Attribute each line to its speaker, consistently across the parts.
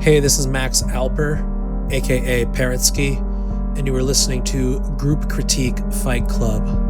Speaker 1: Hey, this is Max Alper, aka Parrotsky, and you are listening to Group Critique Fight Club.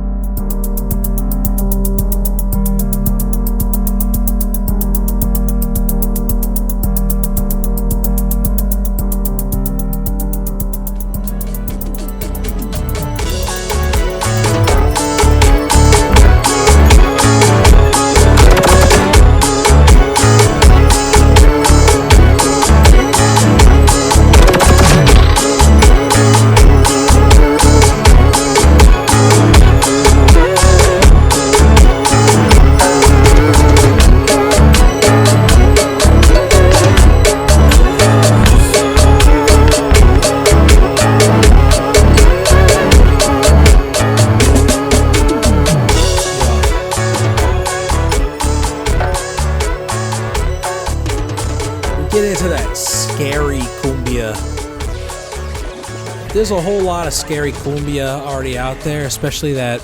Speaker 1: There's a whole lot of scary cumbia already out there, especially that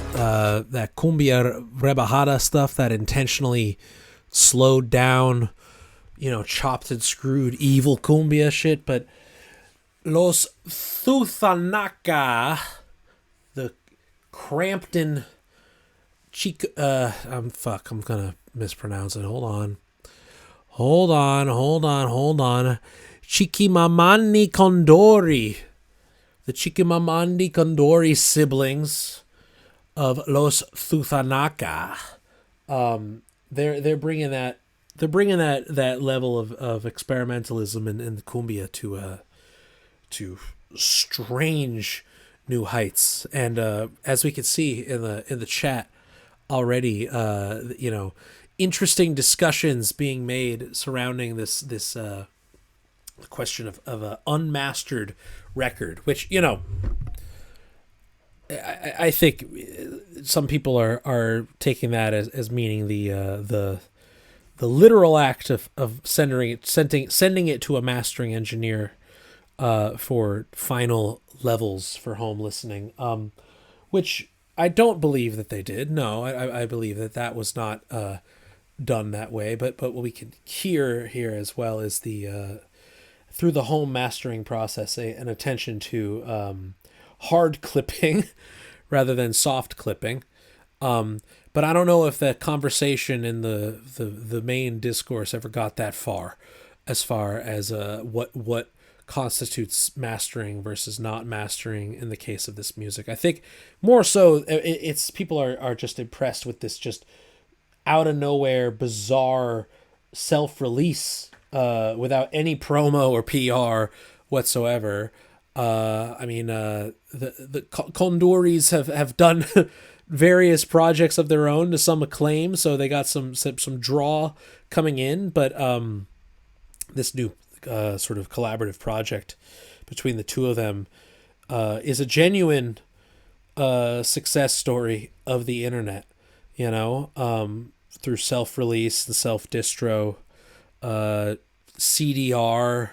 Speaker 1: cumbia rebajada stuff that intentionally slowed down, chopped and screwed evil cumbia shit. But Los Thuthanaca, the Crampton I'm gonna mispronounce it. Hold on. Chiquimamani Condori. The Chiquimamandi Condori siblings of Los Thuthanaca. They're bringing that level of experimentalism in the cumbia to strange new heights. And as we can see in the chat already, interesting discussions being made surrounding this the question of an unmastered record, which I think some people are taking that as meaning the literal act of sending it to a mastering engineer for final levels for home listening, which I don't believe that they did. No, I believe that was not done that way. But what we can hear here as well is the through the home mastering process, an attention to hard clipping rather than soft clipping. But I don't know if that conversation in the main discourse ever got that far as what constitutes mastering versus not mastering in the case of this music. I think more so it's people are just impressed with this just out of nowhere bizarre self-release without any promo or PR whatsoever. The Condoris have done various projects of their own to some acclaim, so they got some draw coming in. But this new sort of collaborative project between the two of them is a genuine success story of the internet. Through self-release and self-distro. CDR,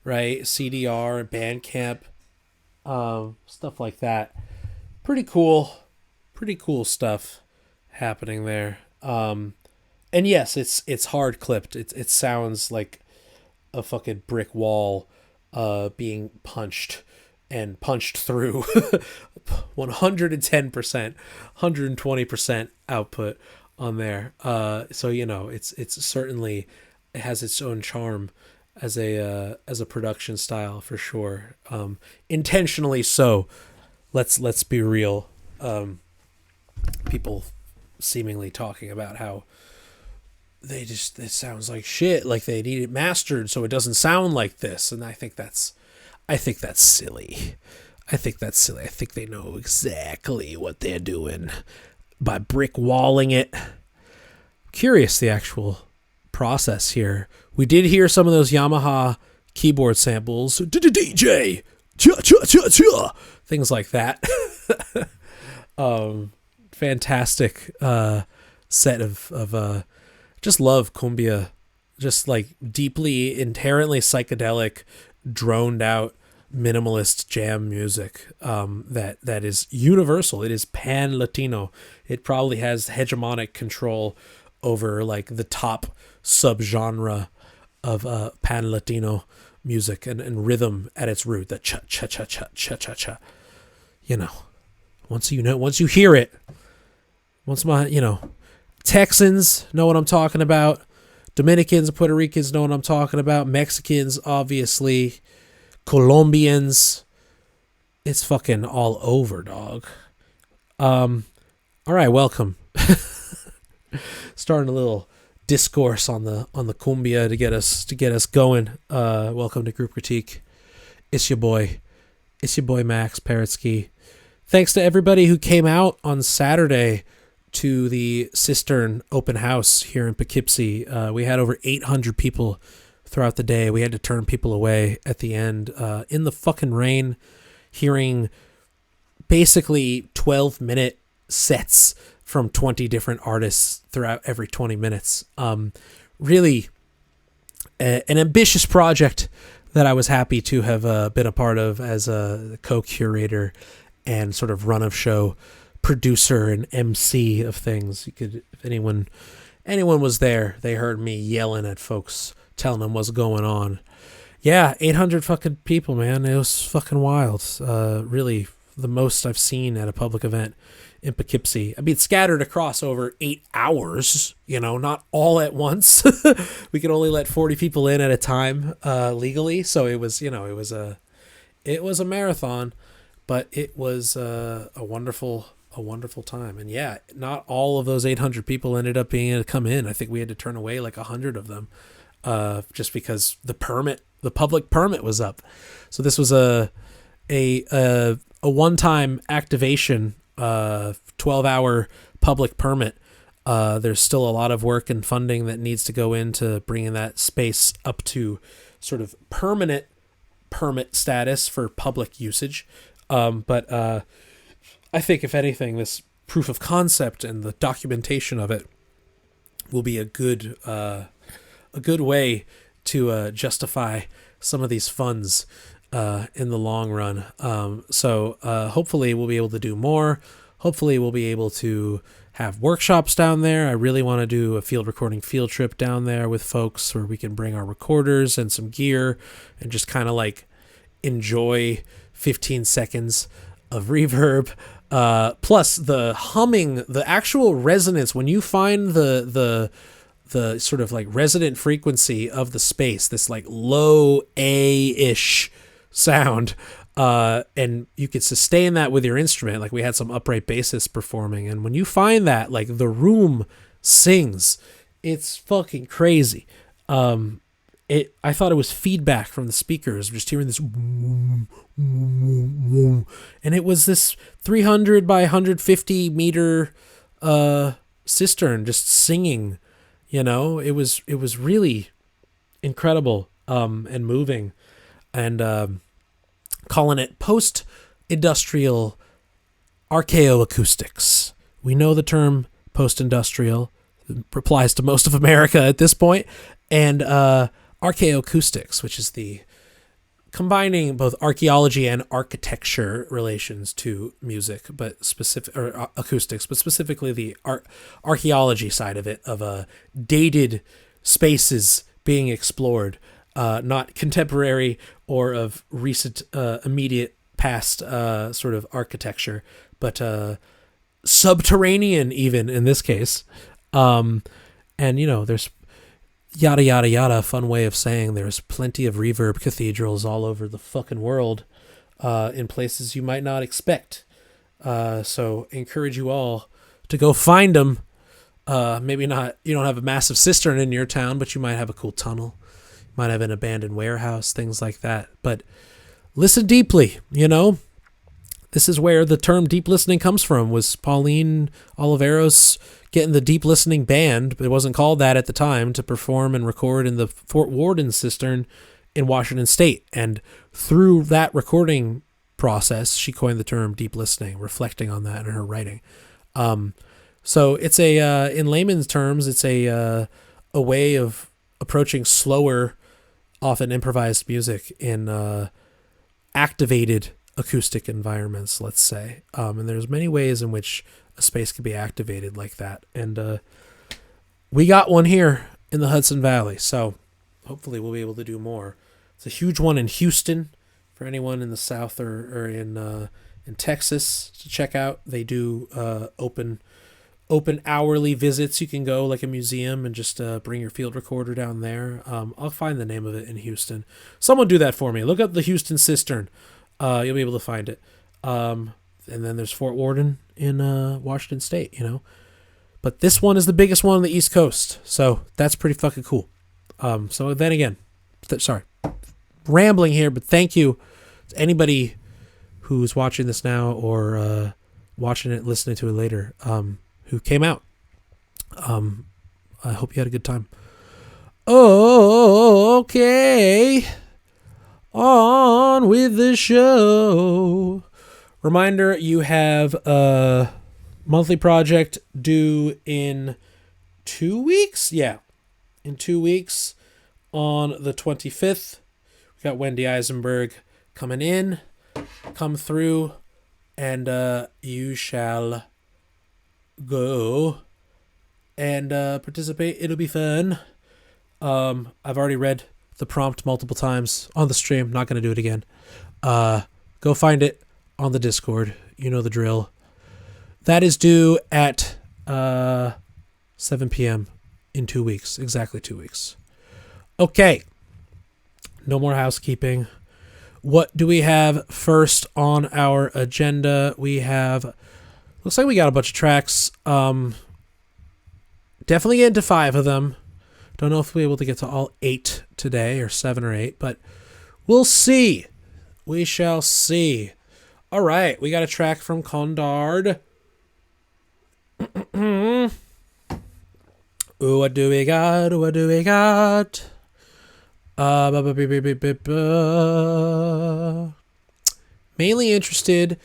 Speaker 1: right? CDR, Bandcamp, stuff like that. Pretty cool stuff happening there. And yes, it's hard clipped. It sounds like a fucking brick wall being punched through 110%, 120% output on there. So it's certainly, it has its own charm as a production style for sure. Intentionally so. Let's be real. People seemingly talking about how it sounds like shit, like they need it mastered so it doesn't sound like this, and I think that's silly. I think they know exactly what they're doing by brick walling it. Curious the actual process here. We did hear some of those Yamaha keyboard samples, DJ, things like that. Fantastic set of just love cumbia, just like deeply, inherently psychedelic, droned out, minimalist jam music that is universal. It is pan-Latino. It probably has hegemonic control over like the top subgenre of pan-Latino music and rhythm at its root. The cha cha cha cha cha cha cha. Once you hear it, Texans know what I'm talking about. Dominicans, Puerto Ricans know what I'm talking about. Mexicans, obviously. Colombians. It's fucking all over, dog. All right, welcome. Starting a little discourse on the cumbia to get us going. Welcome to Group Critique. It's your boy Max Paritsky. Thanks to everybody who came out on Saturday to the Cistern open house here in Poughkeepsie. We had over 800 people throughout the day. We had to turn people away at the end in the fucking rain, hearing basically 12-minute sets from 20 different artists throughout every 20 minutes. Really an ambitious project that I was happy to have been a part of as a co-curator and sort of run-of-show producer and MC of things. You could, if anyone was there, they heard me yelling at folks, telling them what's going on. Yeah, 800 fucking people, man. It was fucking wild. Really the most I've seen at a public event in Poughkeepsie. I mean, scattered across over 8 hours, not all at once. We could only let 40 people in at a time, legally. So it was, it was a marathon, but it was a wonderful time. And yeah, not all of those 800 people ended up being able to come in. I think we had to turn away like 100 of them, just because the public permit was up. So this was a one-time activation, 12-hour public permit. There's still a lot of work and funding that needs to go into bringing that space up to sort of permanent permit status for public usage. But I think, if anything, this proof of concept and the documentation of it will be a good way to justify some of these funds in the long run. So hopefully we'll be able to do more. Hopefully we'll be able to have workshops down there. I really want to do a field recording field trip down there with folks where we can bring our recorders and some gear and just kind of like enjoy 15 seconds of reverb. Plus the humming, the actual resonance, when you find the sort of like resonant frequency of the space, this like low A-ish sound, and you could sustain that with your instrument. Like we had some upright bassists performing, and when you find that, like the room sings, it's fucking crazy. I thought it was feedback from the speakers, just hearing this and it was this 300 by 150 meter cistern just singing. It was really incredible and moving, and calling it post-industrial archaeoacoustics. We know the term post-industrial applies to most of America at this point, and archaeoacoustics, which is the combining both archaeology and architecture relations to music, but acoustics, but specifically the archaeology side of it, of dated spaces being explored, not contemporary or of recent, immediate past sort of architecture, but subterranean even in this case. And there's yada yada yada, fun way of saying there's plenty of reverb cathedrals all over the fucking world, in places you might not expect. So encourage you all to go find them. Maybe not, you don't have a massive cistern in your town, but you might have a cool tunnel, you might have an abandoned warehouse, things like that. But listen deeply. This is where the term deep listening comes from, was Pauline Oliveros getting the deep listening band, but it wasn't called that at the time, to perform and record in the Fort Worden cistern in Washington State. And through that recording process, she coined the term deep listening, reflecting on that in her writing. So it's in layman's terms, it's a way of approaching slower, often improvised music in activated acoustic environments, let's say. And there's many ways in which a space can be activated like that. And we got one here in the Hudson Valley, so hopefully we'll be able to do more. It's a huge one in Houston for anyone in the South or in Texas to check out. They do open hourly visits. You can go like a museum and just bring your field recorder down there. I'll find the name of it in Houston. Someone do that for me. Look up the Houston Cistern. You'll be able to find it. And then there's Fort Worden in Washington State, you know. But this one is the biggest one on the East Coast. So that's pretty fucking cool. So then again, sorry, rambling here, but thank you to anybody who's watching this now or watching it, listening to it later, who came out. I hope you had a good time. Okay. On with the show. Reminder, you have a monthly project due in 2 weeks? Yeah. In 2 weeks on the 25th. We got Wendy Eisenberg coming in. Come through and you shall go and participate. It'll be fun. I've already read the prompt multiple times on the stream. Not going to do it again. Go find it on the Discord. You know the drill. That is due at 7 p.m. in 2 weeks. Exactly 2 weeks. Okay. No more housekeeping. What do we have first on our agenda? We have... Looks like we got a bunch of tracks. Definitely get into 5 of them. Don't know if we'll be able to get to all 8 today, or 7 or 8, but we'll see. We shall see. All right, we got a track from Condard. Ooh, what do we got? What do we got? Mainly interested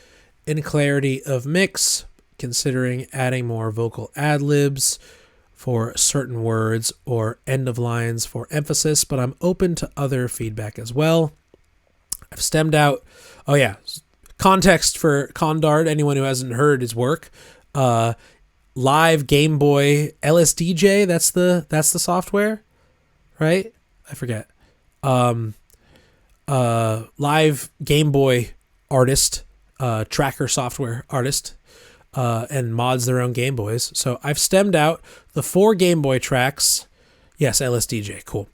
Speaker 1: in clarity of mix, considering adding more vocal ad-libs for certain words or end of lines for emphasis, but I'm open to other feedback as well. I've stemmed out, context for Condard, anyone who hasn't heard his work. Live Game Boy LSDJ, that's the software, right? I forget. Live Game Boy artist, tracker software artist, and mods their own Game Boys. So I've stemmed out the 4 Game Boy tracks. Yes, LSDJ, cool.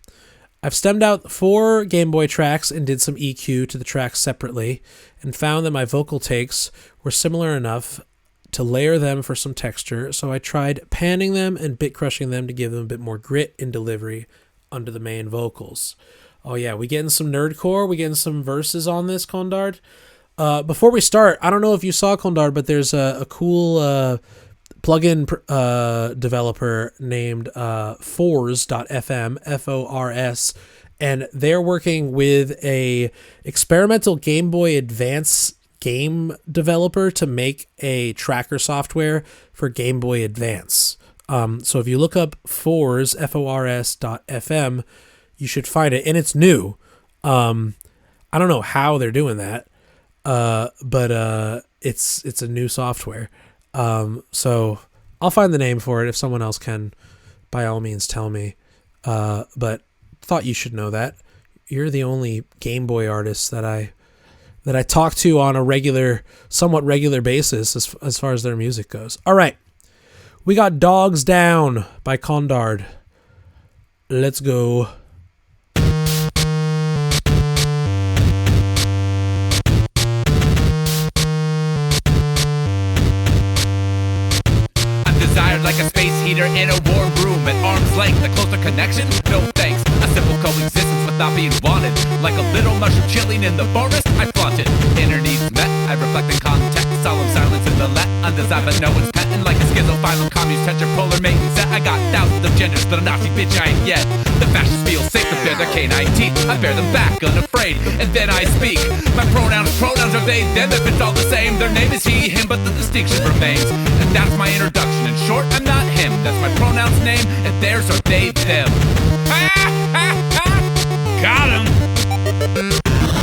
Speaker 1: I've stemmed out 4 Game Boy tracks and did some EQ to the tracks separately and found that my vocal takes were similar enough to layer them for some texture. So I tried panning them and bit crushing them to give them a bit more grit in delivery under the main vocals. Oh yeah, we getting some nerdcore. We getting some verses on this, Condard. Before we start, I don't know if you saw Condard, but there's a cool plugin developer named Fors.fm, F-O-R-S, and they're working with a experimental Game Boy Advance game developer to make a tracker software for Game Boy Advance. So if you look up Fors, F-O-R-S.fm, you should find it, and it's new. I don't know how they're doing that. But it's a new software. So I'll find the name for it. If someone else can, by all means, tell me. But thought you should know that. You're the only Game Boy artist that I talk to on a somewhat regular basis as far as their music goes. All right. We got Dogs Down by Condard. Let's go.
Speaker 2: Like a space heater in a warm room at arm's length, a closer connection? No thanks. A simple coexistence without being wanted. Like a little mushroom chilling in the forest, I flaunt it. Inner needs met, I reflect the context. Solemn silence in the let, undesigned but no one's petting. Like a schizophile commune tetrapolar mating set. I got thousands of genders, but a Nazi bitch I ain't yet. The fascists feel safe to bear their canine teeth. I bear them back, unafraid, and then I speak. My pronouns are they, them, if it's all the same. Their name is he, him, but the distinction remains. And that's my introduction. In short, I'm not him. That's my pronoun's name, and theirs are they, them. Got him.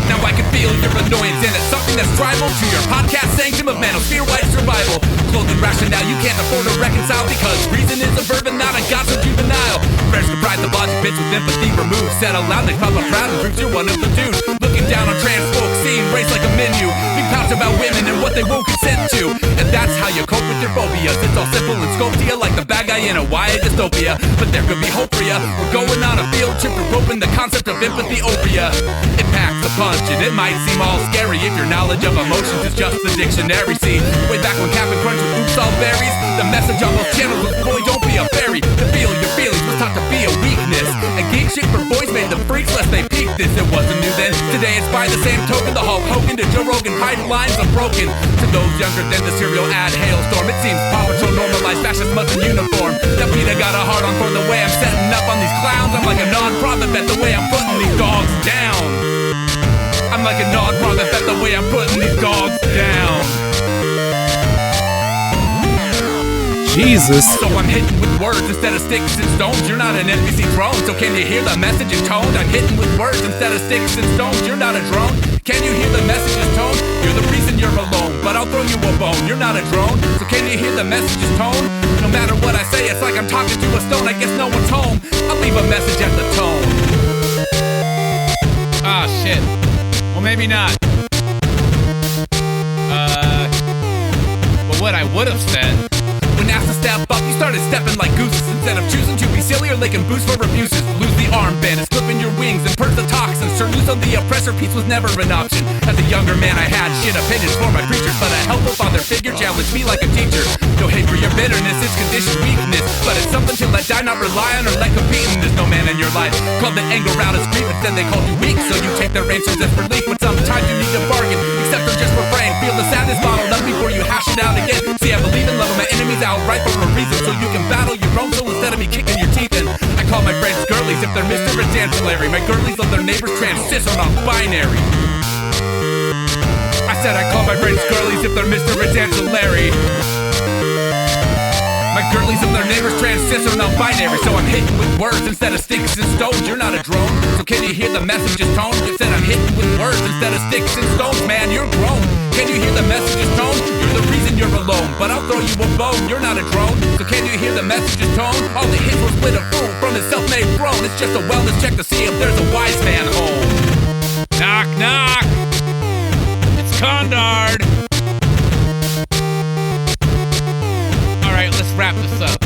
Speaker 2: Now I can feel your annoyance, and it's something that's tribal to your podcast sanctum of manosphere white survival. Clothing rationale you can't afford to reconcile, because reason is a verb and not a god so juvenile. Prayers to pride the logic bitch with empathy removed. Said aloud, they pop up proud and proves you're one of the dudes. Looking down on trans folks, seeing race like a menu. Big pouch about women and what they won't consent to. And that's how you cope with your phobias. It's all simple and scope to you like the bad guy in a YA dystopia. But there could be hope for ya. We're going on a field trip, we're roping the concept of empathy over ya. It packs a punch and it might seem all scary if your knowledge of emotions is just the dictionary. See, way back when Captain Crunch was oops all berries, the message on those channels was, boy, don't be a fairy. To feel your feelings was taught to be a weakness. And geek shit for boys made them freaks lest they peak this. It wasn't new then, today it's by the same token. The Hulk Hogan to Joe Rogan pipelines are broken. To those younger than the serial ad hailstorm, it seems Paw Patrol normalized fascist mutton uniform. That Peter got a hard on for the way I'm setting up on these clowns. I'm like a non-profit bet the way I'm putting these dogs down. I'm like a non-profit bet the way I'm putting these dogs down.
Speaker 1: Jesus.
Speaker 2: So I'm hitting with words instead of sticks and stones. You're not an NPC drone, so can you hear the message in tone? I'm hitting with words instead of sticks and stones. You're not a drone. Can you hear the message's tone? You're the reason you're alone, but I'll throw you a bone. You're not a drone, so can you hear the message's tone? No matter what I say, it's like I'm talking to a stone. I guess no one's home. I'll leave a message at the tone. Ah, shit. Well, maybe not. But what I would have said, when asked to step up, you started stepping like gooses. Instead of choosing to be silly or licking boost for abuses. Lose the armband and clipping your wings and purge the toxins. Turn loose on the oppressor, peace was never an option. As a younger man I had shit opinions for my creatures, but a helpful father figure challenged me like a teacher. No hate for your bitterness, it's conditioned weakness, but it's something to let die, not rely on or let compete. And there's no man in your life called the anger out as grievance, then they called you weak, so you take their answers as relief. But sometimes you need to bargain, accept or just refrain. Feel the sadness bottled up before you hash it out again. See, I believe in loving my enemies outright for a reason, so you can battle your own soul instead of me kicking your teeth in. I call my friends girlies if they're Mr. and Ancillary. My girlies love their neighbors trans, cis or non-binary. I said I call my friends girlies if they're Mr. and Ancillary. My girlies love their neighbors trans, cis or non-binary. So I'm hitting with words instead of sticks and stones. You're not a drone, so can you hear the message's tone? You said I'm hitting with words instead of sticks and stones. Man, you're grown. Can you hear the message's tone? You're the reason you're alone, but I'll throw you a bone. You're not a drone, so can you hear the message's tone? All the hits will split a fool from his self-made throne. It's just a wellness check to see if there's a wise man home. Knock, knock. It's Condard. Alright, let's wrap this up.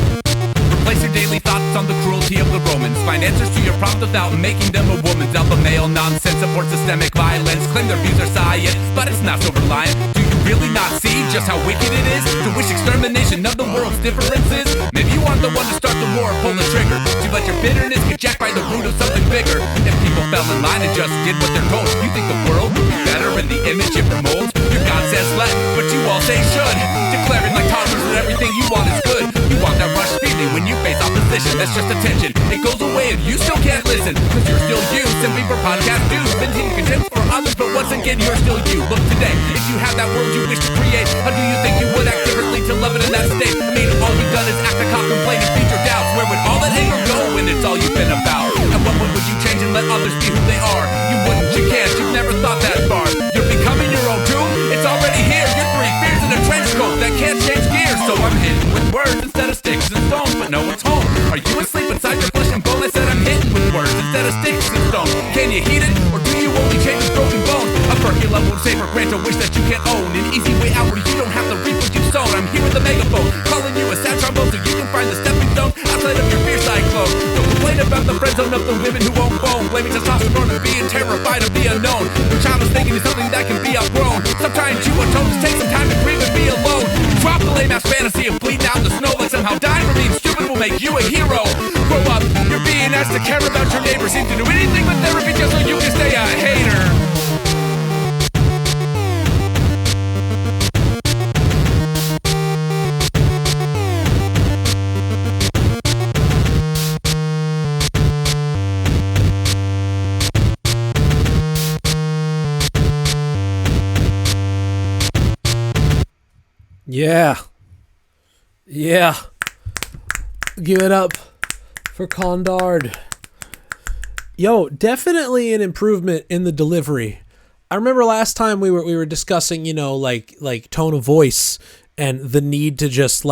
Speaker 2: Replace your daily thoughts on the cruelty of the Romans. Find answers to your problems without making them a woman's. Alpha male nonsense supports systemic violence. Claim their views are science, but it's not so reliant. Do you really not see just how wicked it is to wish extermination of the world's differences? Maybe you aren't the one to start the war or pull the trigger. You let your bitterness get jacked by the root of something bigger. If people fell in line and just did what they're told, you think the world would be better in the image it promotes? Your God says let, but you all say should. Declaring like toddlers that everything you want is good. You want that rush feeling when you face opposition. That's just attention. It goes away and you still can't listen, cause you're still you, simply for podcast dues. Venting contempt for others, but once again you're still you. Look today, if you have that world you wish to create, how do you think you would act differently to love it in that state? I mean, all we've done is act a cop, complain and feed your doubts. Where would all that anger go when it's all you've been about? And what would you change and let others be who they are? You wouldn't, you can't, you've never thought that far. You're becoming your own doom, it's already here. You're three fears in a trench coat that can't change gears. So I'm hitting with words instead of sticks and stones, but no one's home. Are you asleep inside your flesh and bone? I said I'm hitting with words instead of sticks and stones. Can you heat it, or do you only change with broken bones? A Hercula won't save or grant a wish that you can't own. An easy way out where you don't have to reap what you've sown. I'm here with the megaphone, calling you a sad trombone, so you can find the stepping stone outside of your fear cyclone. Don't complain about the friend zone of the women who won't bone, blaming testosterone and being terrified of the unknown. Your child is thinking it's something that can be outgrown. Sometimes you atone, just take some time to grieve and be alone. Drop the lame ass fantasy of bleeding out in the snow, like somehow dying for being stupid will make you a hero. Grow up, you're being asked to care about your neighbors, seem to do anything but therapy just so you can stay a hater.
Speaker 1: Yeah. Yeah. Give it up for Condard. Yo, definitely an improvement in the delivery. I remember last time we were discussing, you know, like tone of voice and the need to just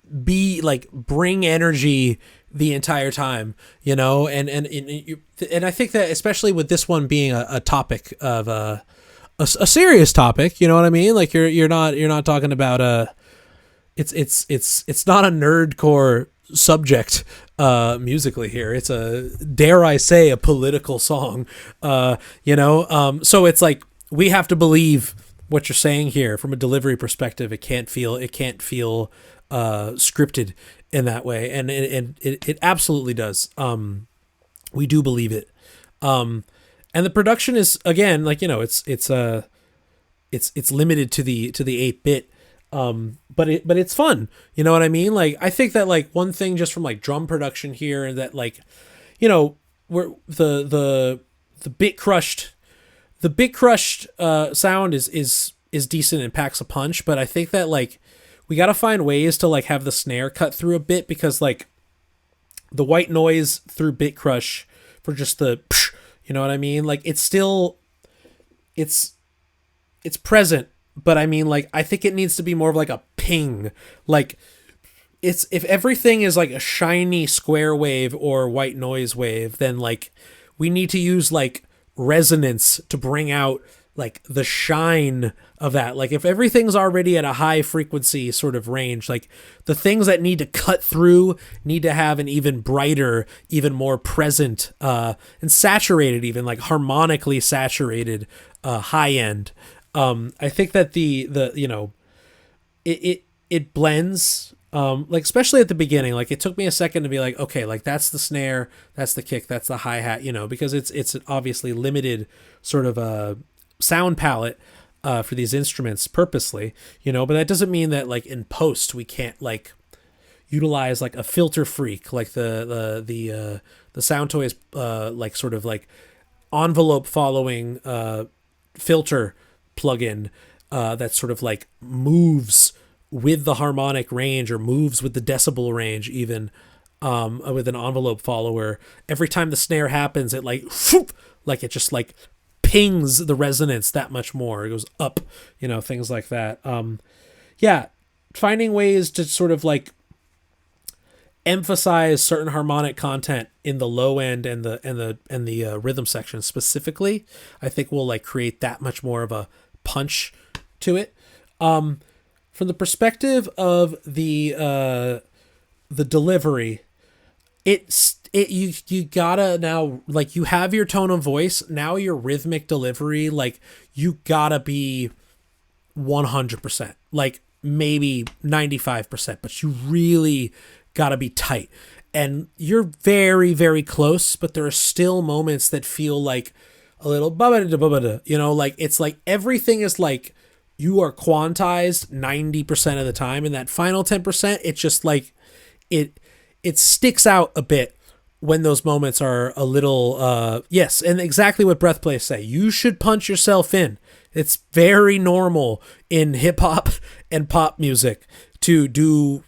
Speaker 1: bring energy the entire time, and I think that especially with this one being a topic of a serious topic, you know what I mean? Like you're not talking about it's not a nerdcore subject musically here. It's dare I say, a political song, so it's like we have to believe what you're saying here from a delivery perspective. It can't feel scripted in that way, and it absolutely does. We do believe it, and the production is, again, it's limited to the 8-bit, but it's fun, you know what I mean? Like, I think that, like, one thing just from like drum production here, and that, like, where the bit crushed sound is decent and packs a punch, but I think that, like, we got to find ways to, like, have the snare cut through a bit, because, like, the white noise through bit crush for just the, you know what I mean? Like, it's still, it's present, but I mean, like, I think it needs to be more of like a ping. Like, if everything is like a shiny square wave or white noise wave, then, like, we need to use, like, resonance to bring out, like, the shine of that. Like, if everything's already at a high frequency sort of range, like, the things that need to cut through need to have an even brighter, even more present, and saturated, even, like, harmonically saturated, high end. I think that it blends, like, especially at the beginning. Like, it took me a second to be like, okay, like, that's the snare, that's the kick, that's the hi-hat, because it's obviously limited sort of a sound palette for these instruments purposely, but that doesn't mean that, like, in post we can't, like, utilize, like, a filter freak, like the Sound Toys like, sort of like envelope following filter plugin that sort of, like, moves with the harmonic range, or moves with the decibel range, even with an envelope follower. Every time the snare happens, it, like, whoop, like, it just, like, pings the resonance that much more. It goes up, things like that. Finding ways to sort of, like, emphasize certain harmonic content in the low end and the rhythm section specifically, I think will, like, create that much more of a punch to it. From the perspective of the delivery, you gotta now, like, you have your tone of voice, now your rhythmic delivery, like, you gotta be 100%, like, maybe 95%, but you really gotta be tight. And you're very, very close, but there are still moments that feel like a little like, it's like everything is like you are quantized 90% of the time, and that final 10%, it's just like it sticks out a bit when those moments are a little yes, and exactly what Breathplay say, you should punch yourself in. It's very normal in hip hop and pop music to do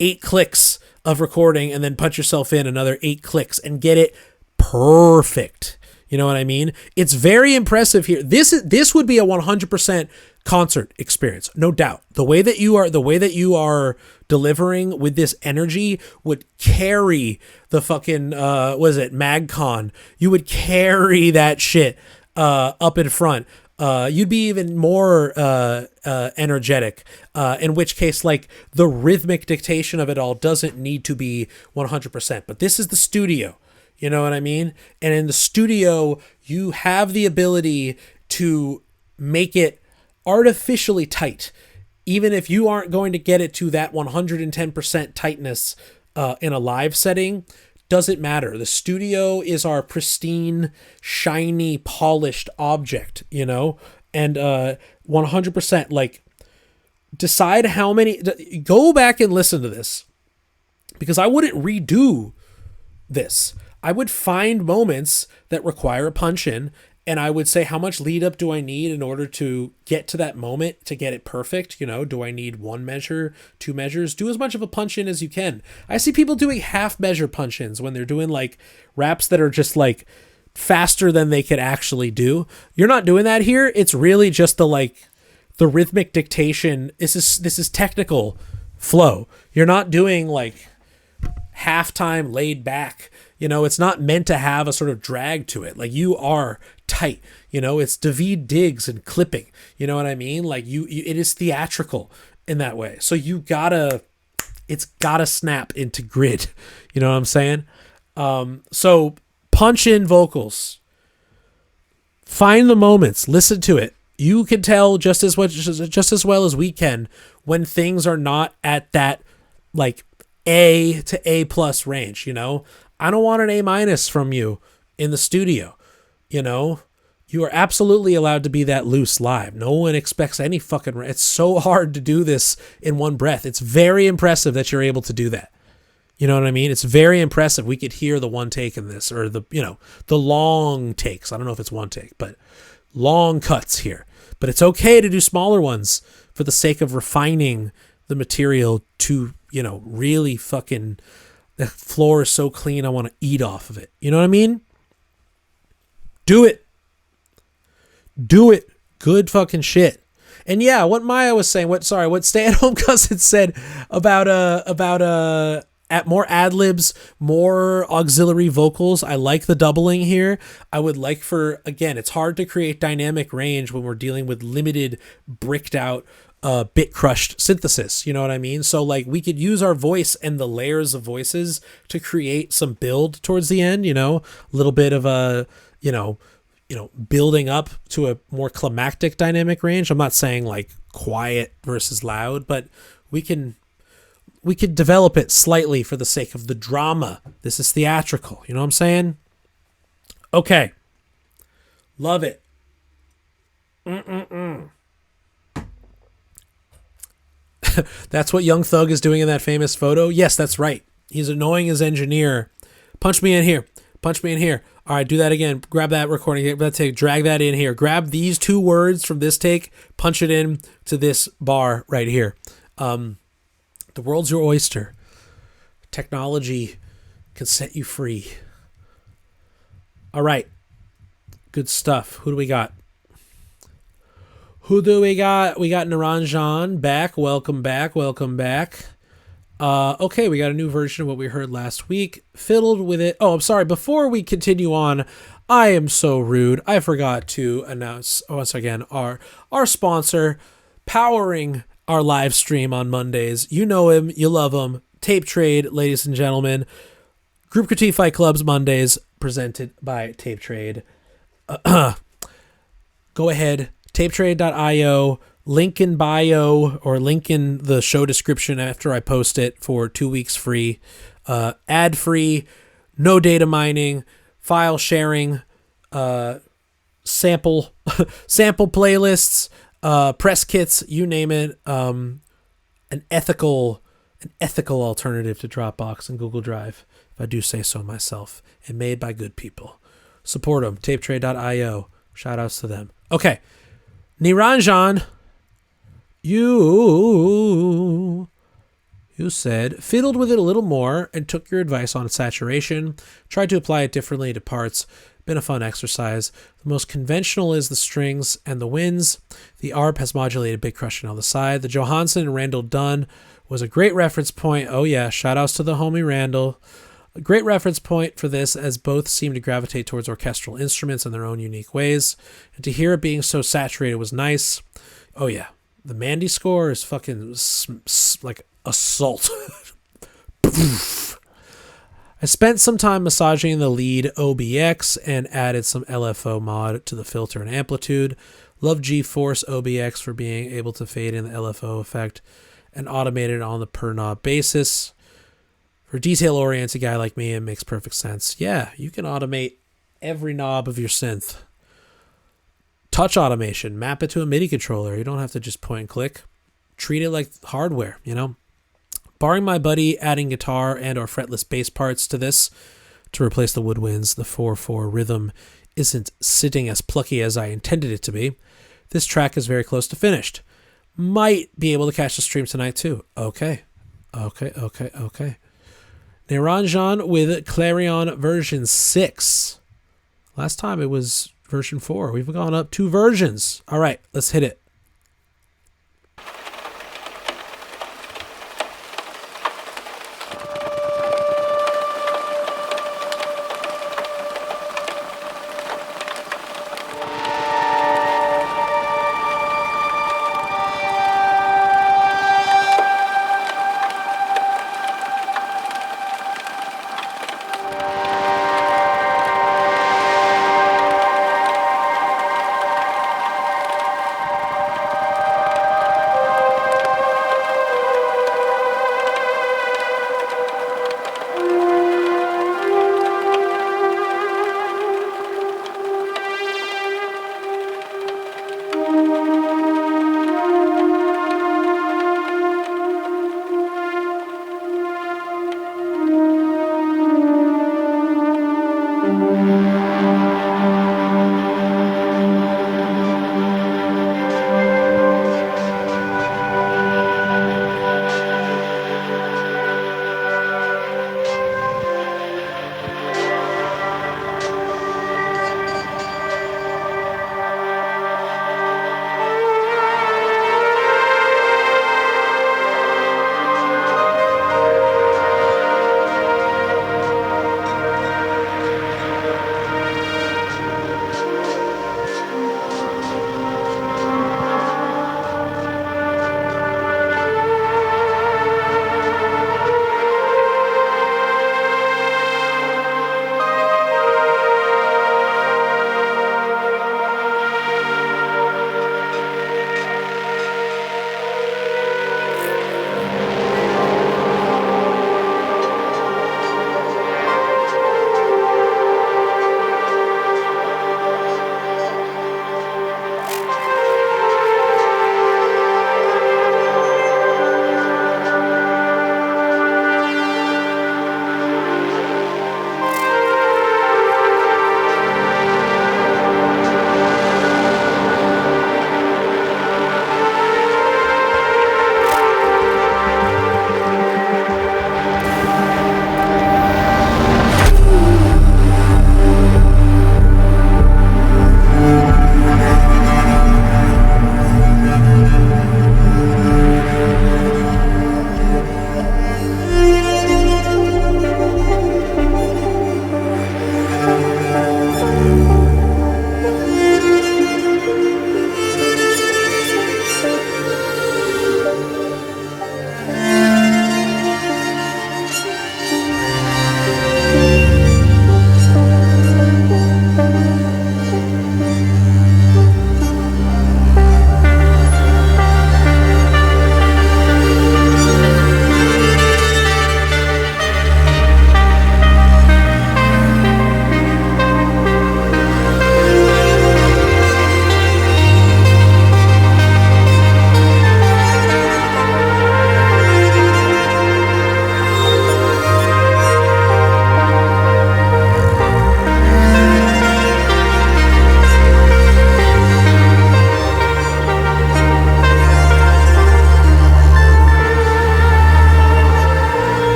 Speaker 1: 8 clicks of recording and then punch yourself in another 8 clicks and get it perfect. You know what I mean? It's very impressive here. This would be a 100% concert experience, no doubt. The way that you are delivering with this energy would carry the fucking MagCon. You would carry that shit up in front. You'd be even more energetic, in which case, like, the rhythmic dictation of it all doesn't need to be 100%. But this is the studio, you know what I mean? And in the studio, you have the ability to make it artificially tight, even if you aren't going to get it to that 110% tightness in a live setting. Doesn't matter. The studio is our pristine, shiny, polished object, and 100%, like, decide how many, go back and listen to this, because I wouldn't redo this. I would find moments that require a punch in, and I would say, how much lead up do I need in order to get to that moment to get it perfect? Do I need 1 measure, 2 measures? Do as much of a punch in as you can. I see people doing half measure punch ins when they're doing, like, raps that are just, like, faster than they could actually do. You're not doing that here. It's really just the rhythmic dictation. This is technical flow. You're not doing like halftime laid back. It's not meant to have a sort of drag to it. Like, you are tight. It's David Diggs and clipping. You know what I mean? Like, it is theatrical in that way. So it's gotta snap into grid. You know what I'm saying? So punch in vocals. Find the moments. Listen to it. You can tell just as well as we can when things are not at that like A to A plus range. I don't want an A- from you in the studio. You are absolutely allowed to be that loose live. No one expects any fucking... It's so hard to do this in one breath. It's very impressive that you're able to do that. You know what I mean? It's very impressive. We could hear the one take in this, or the long takes. I don't know if it's one take, but long cuts here. But it's okay to do smaller ones for the sake of refining the material to, really fucking... The floor is so clean, I want to eat off of it. You know what I mean? Do it. Do it. Good fucking shit. And yeah, what Maya was saying, what Stay at Home Cousin said about at more ad-libs, more auxiliary vocals. I like the doubling here. I would like again, it's hard to create dynamic range when we're dealing with limited, bricked out, bit crushed synthesis. You know what I mean? So like, we could use our voice and the layers of voices to create some build towards the end, a little bit of a, building up to a more climactic dynamic range. I'm not saying like quiet versus loud, but we could develop it slightly for the sake of the drama. This is theatrical. You know what I'm saying? Okay. Love it. That's what Young Thug is doing in that famous photo. Yes, that's right. He's annoying his engineer. Punch me in here. Punch me in here. All right, do that again. Grab that recording. Grab that take. Drag that in here. Grab these two words from this take. Punch it in to this bar right here. The world's your oyster. Technology can set you free. All right. Good stuff. Who do we got? We got Niranjan back. Welcome back. Okay, we got a new version of what we heard last week. Fiddled with it. Oh, I'm sorry. Before we continue on, I am so rude. I forgot to announce once again our sponsor, powering our live stream on Mondays. You know him. You love him. Tape Trade, ladies and gentlemen. Group Critique Fight Club's Mondays, presented by Tape Trade. Go ahead. TapeTrade.io, link in bio or link in the show description after I post it for 2 weeks free, ad free, no data mining, file sharing, sample playlists, press kits, you name it. An ethical alternative to Dropbox and Google Drive, if I do say so myself, and made by good people. Support them. TapeTrade.io. Shout outs to them. Okay. Niranjan, you said, fiddled with it a little more and took your advice on saturation, tried to apply it differently to parts. Been a fun exercise. The most conventional is the strings and the winds. The ARP has modulated big crushing on the side. The Johansson and Randall Dunn was a great reference point. Oh yeah, shout outs to the homie Randall. A great reference point for this, as both seem to gravitate towards orchestral instruments in their own unique ways. And to hear it being so saturated was nice. Oh yeah, the Mandy score is fucking like assault. I spent some time massaging the lead OBX and added some LFO mod to the filter and amplitude. Love GeForce OBX for being able to fade in the LFO effect and automate it on the per knob basis. For a detail-oriented guy like me, it makes perfect sense. Yeah, you can automate every knob of your synth. Touch automation. Map it to a MIDI controller. You don't have to just point and click. Treat it like hardware, Barring my buddy adding guitar and or fretless bass parts to this to replace the woodwinds, the 4/4 rhythm isn't sitting as plucky as I intended it to be. This track is very close to finished. Might be able to catch the stream tonight too. Okay. Niranjan with Clarion version 6. Last time it was version 4. We've gone up 2 versions. All right, let's hit it.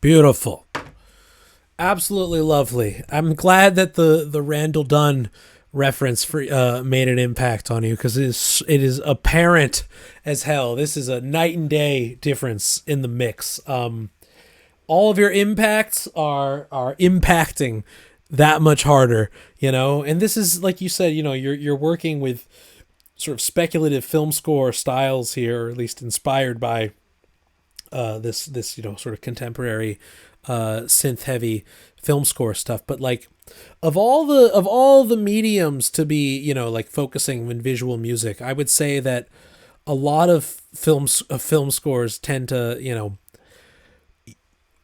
Speaker 1: Beautiful. Absolutely lovely. I'm glad that the Randall Dunn reference for made an impact on you, because it is apparent as hell. This is a night and day difference in the mix. All of your impacts are impacting that much harder, and this is, like you said, you're working with sort of speculative film score styles here, or at least inspired by this sort of contemporary synth heavy film score stuff. But like, of all the mediums to be like focusing in visual music, I would say that a lot of film scores tend to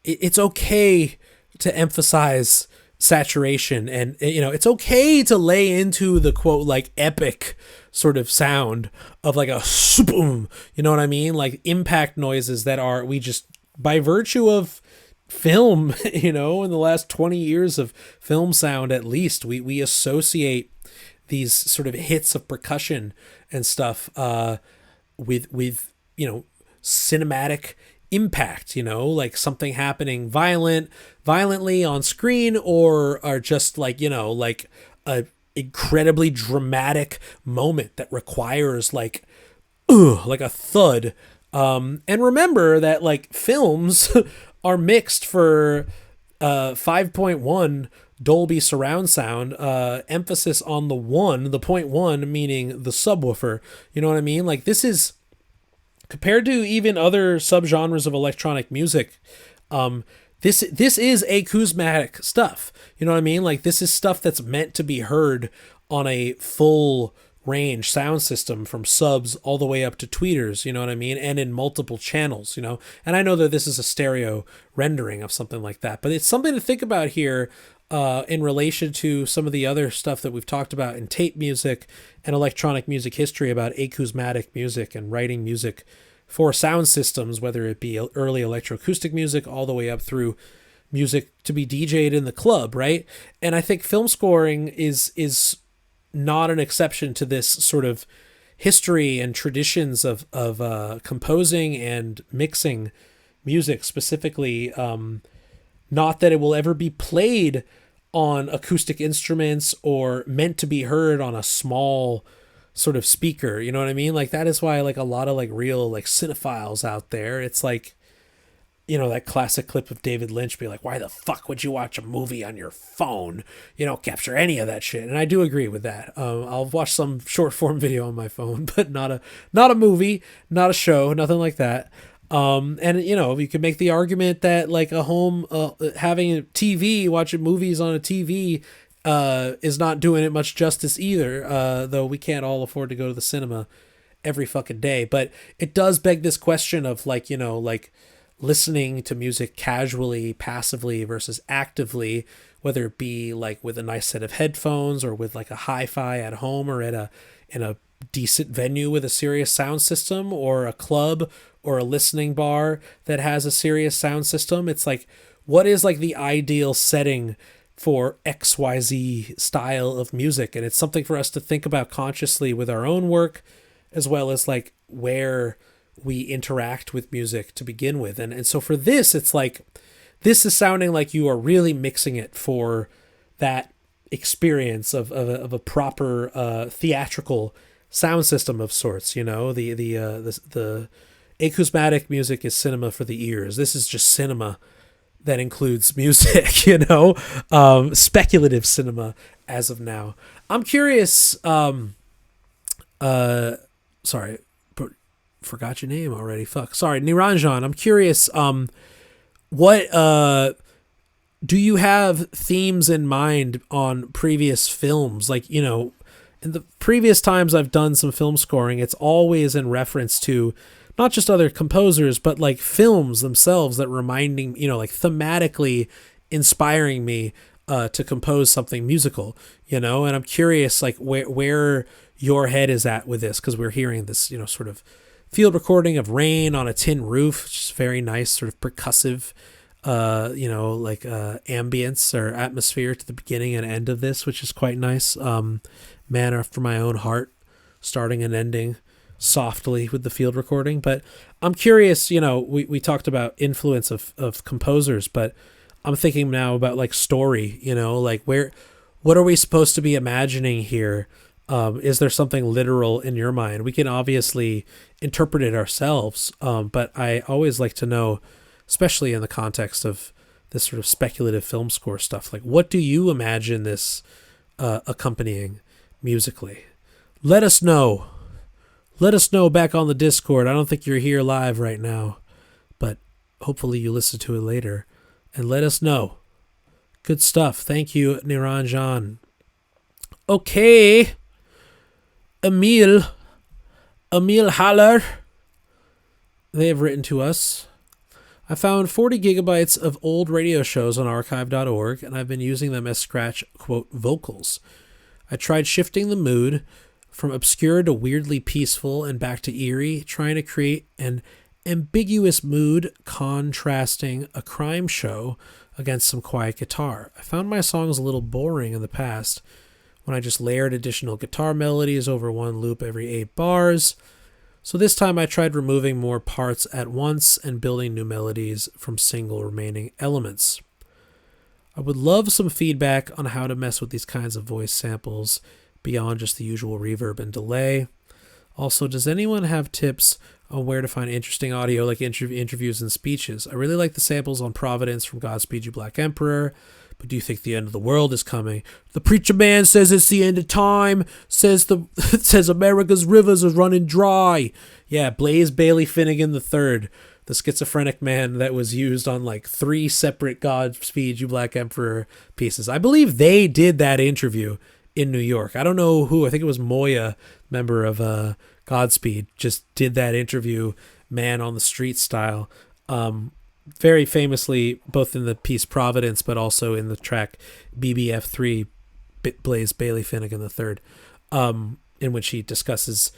Speaker 1: it's okay to emphasize saturation, and it's okay to lay into the quote like epic sort of sound of like a boom, you know what I mean, like impact noises that are, we just, by virtue of film, in the last 20 years of film sound at least, we associate these sort of hits of percussion and stuff with cinematic impact, like something happening violently on screen, or just like like a incredibly dramatic moment that requires like a thud. And remember that like films are mixed for 5.1 Dolby surround sound, emphasis on the 0.1 meaning the subwoofer. You know what I mean? Like, this is, compared to even other subgenres of electronic music, this is acousmatic stuff. You know what I mean? Like, this is stuff that's meant to be heard on a full range sound system, from subs all the way up to tweeters, you know what I mean? And in multiple channels, and I know that this is a stereo rendering of something like that, but it's something to think about here in relation to some of the other stuff that we've talked about in tape music and electronic music history about acousmatic music and writing music for sound systems, whether it be early electroacoustic music all the way up through music to be DJ'd in the club, right? And I think film scoring is not an exception to this sort of history and traditions of composing and mixing music specifically. Not that it will ever be played on acoustic instruments or meant to be heard on a small sort of speaker, you know what I mean? Like, that is why like a lot of like real like cinephiles out there, it's like, that classic clip of David Lynch be like, why the fuck would you watch a movie on your phone? You don't capture any of that shit. And I do agree with that. I'll watch some short form video on my phone, but not a movie, not a show, nothing like that. And you can make the argument that like a home, having a TV, watching movies on a TV, is not doing it much justice either. Though we can't all afford to go to the cinema every fucking day, but it does beg this question of like, like listening to music casually, passively versus actively, whether it be like with a nice set of headphones or with like a hi-fi at home, or in a decent venue with a serious sound system, or a club or a listening bar that has a serious sound system. It's like, what is like the ideal setting for XYZ style of music? And it's something for us to think about consciously with our own work, as well as like where we interact with music to begin with. And so for this, it's like, this is sounding like you are really mixing it for that experience of a proper theatrical sound system of sorts. The acousmatic music is cinema for the ears. This is just cinema that includes music, speculative cinema as of now. I'm curious, sorry, forgot your name already. Fuck. Sorry, Niranjan. I'm curious, what do you have themes in mind on previous films? Like, in the previous times I've done some film scoring, it's always in reference to not just other composers, but like films themselves that reminding, like thematically inspiring me to compose something musical, and I'm curious like where your head is at with this, because we're hearing this, sort of field recording of rain on a tin roof, which is very nice, sort of percussive, ambience or atmosphere to the beginning and end of this, which is quite nice. Man after my own heart, starting and ending softly with the field recording. But I'm curious, we talked about influence of composers, but I'm thinking now about like story, like what are we supposed to be imagining here? Is there something literal in your mind? We can obviously interpret it ourselves, but I always like to know, especially in the context of this sort of speculative film score stuff, like what do you imagine this accompanying musically? Let us know. Let us know back on the Discord. I don't think you're here live right now, but hopefully you listen to it later. And let us know. Good stuff. Thank you, Niranjan. Okay. Emil Haller. They have written to us. I found 40 gigabytes of old radio shows on archive.org, and I've been using them as scratch, quote, vocals. I tried shifting the mood from obscure to weirdly peaceful and back to eerie, trying to create an ambiguous mood contrasting a crime show against some quiet guitar. I found my songs a little boring in the past when I just layered additional guitar melodies over one loop every 8 bars. So this time I tried removing more parts at once and building new melodies from single remaining elements. I would love some feedback on how to mess with these kinds of voice samples beyond just the usual reverb and delay. Also, does anyone have tips on where to find interesting audio like interviews and speeches? I really like the samples on Providence from Godspeed You Black Emperor, but do you think the end of the world is coming? The preacher man says it's the end of time, says America's rivers are running dry. Yeah, Blaze Bailey Finnegan III, the schizophrenic man that was used on like 3 separate Godspeed You Black Emperor pieces. I believe they did that interview in New York. I don't know who. I think it was Moya, member of Godspeed, just did that interview, man on the street style. Very famously, both in the piece Providence, but also in the track BBF3, Blaze Bailey Finnegan III, in which he discusses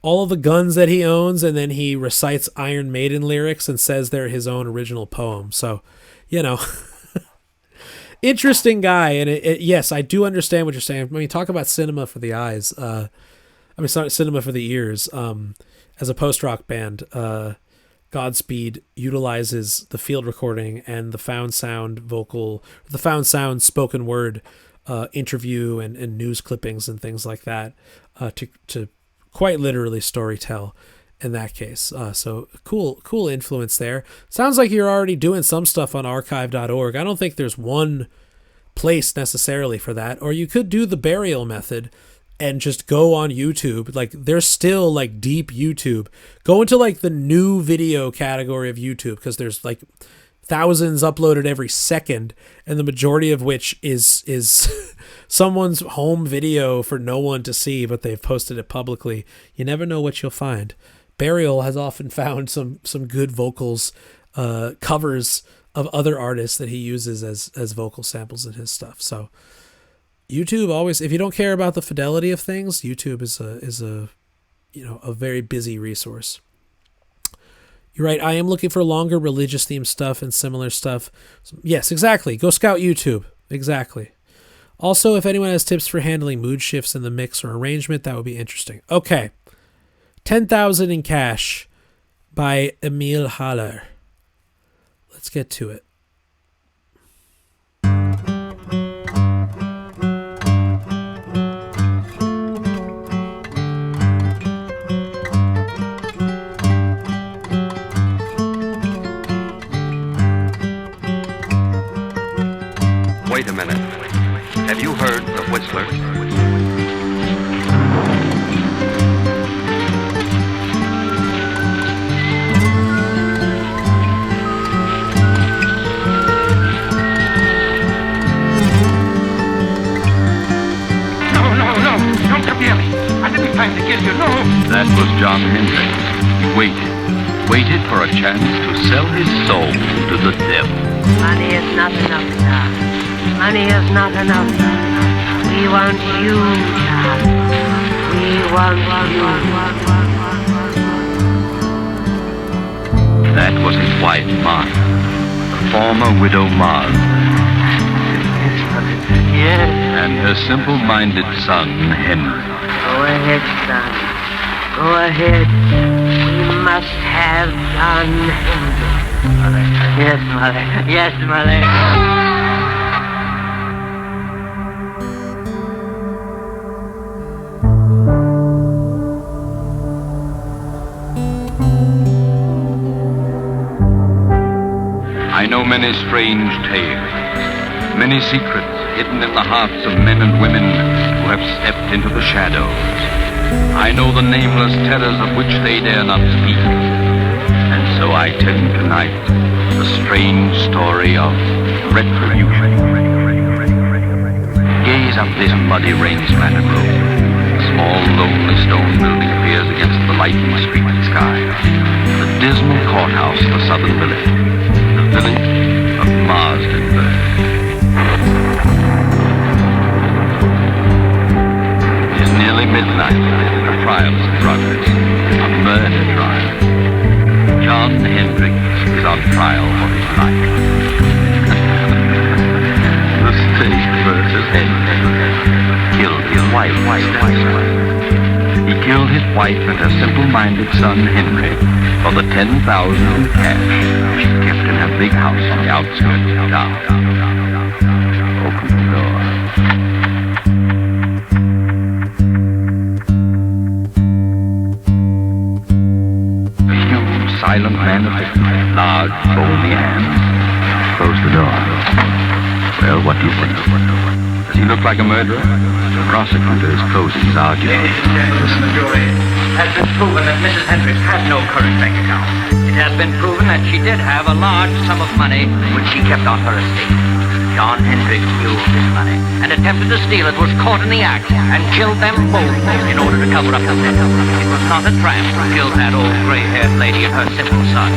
Speaker 1: all of the guns that he owns, and then he recites Iron Maiden lyrics and says they're his own original poem. So, interesting guy. And yes, I do understand what you're saying. When you talk about cinema for the eyes, cinema for the ears, as a post-rock band, Godspeed utilizes the field recording and the found sound spoken word interview and news clippings and things like that to quite literally storytell in that case. So cool influence there. Sounds like you're already doing some stuff on archive.org. I don't think there's one place necessarily for that. Or you could do the burial method and just go on YouTube. Like, there's still like deep YouTube. Go into like the new video category of YouTube, because there's like thousands uploaded every second, and the majority of which is someone's home video for no one to see, but they've posted it publicly. You never know what you'll find. Burial has often found some good vocals, covers of other artists that he uses as vocal samples in his stuff. So YouTube always, if you don't care about the fidelity of things, YouTube is a very busy resource. You're right. I am looking for longer religious themed stuff and similar stuff. Yes, exactly. Go scout YouTube. Exactly. Also, if anyone has tips for handling mood shifts in the mix or arrangement, that would be interesting. Okay. 10,000 in Cash by Emil Haller. Let's get to it.
Speaker 3: Wait a minute. Have you heard the Whistler?
Speaker 4: No, don't come near me. I didn't plan to kill you, no.
Speaker 5: That was John Hendricks. He waited for a chance to sell his soul to the devil.
Speaker 6: Money is not enough, sir. Money is not enough. We want you, child. We want you.
Speaker 5: That was his wife, Martha, the former widow Martha.
Speaker 6: Yes.
Speaker 5: And her simple-minded son, Henry.
Speaker 6: Go ahead, son. Go Go ahead. We must have John Hendricks. Yes, Mother. Yes, Mother.
Speaker 5: I know many strange tales, many secrets hidden in the hearts of men and women who have stepped into the shadows. I know the nameless terrors of which they dare not speak. And so I tell you tonight the strange story of retribution. Gaze up this muddy rain-splattered road. A small, lonely stone building appears against the lightning streaked sky. The dismal courthouse of the southern village. The village of Marsdenburg. It is nearly midnight. A trial is in progress. A murder trial. John Hendricks is on trial for his life. The state versus Hendricks. Killed his wife. He killed his wife and her simple-minded son, Henry, for the $10,000 in cash she kept in her big house on the outskirts of town. Open the door. A huge, silent man with large, bony hands. Close the door. Well, what do you think? Does he look like a murderer? The prosecutor is closing his argument.
Speaker 7: Listen, the jury. It has been proven that Mrs. Hendricks had no current bank account. It has been proven that she did have a large sum of money which she kept on her estate. John Hendricks knew of this money and attempted to steal it, was caught in the act, and killed them both in order to cover up the debt. It was not a tramp who killed that old gray-haired lady and her simple son.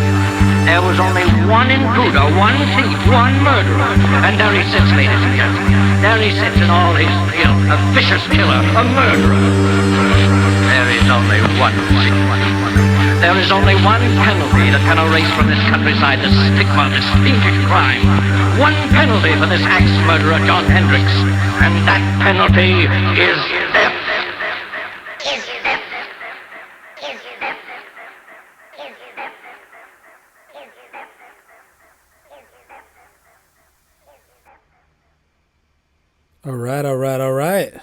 Speaker 7: There was only one intruder, one thief, one murderer. And there he sits, ladies and gentlemen. There he sits in all his guilt, a vicious killer, a murderer. There is only one sin. There is only one penalty that can erase from this countryside the stigma of this fiendish crime. One penalty for this axe-murderer, John Hendricks. And that penalty is death.
Speaker 1: All right.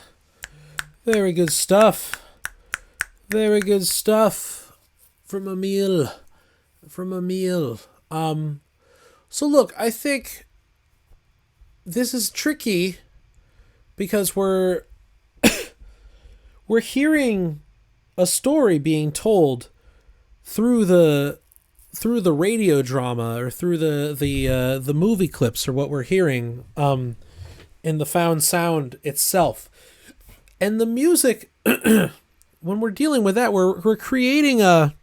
Speaker 1: Very good stuff. Very good stuff from Emil. So look, I think this is tricky because we're hearing a story being told through the radio drama or through the movie clips or what we're hearing in the found sound itself. And the music, when we're dealing with that, we're creating a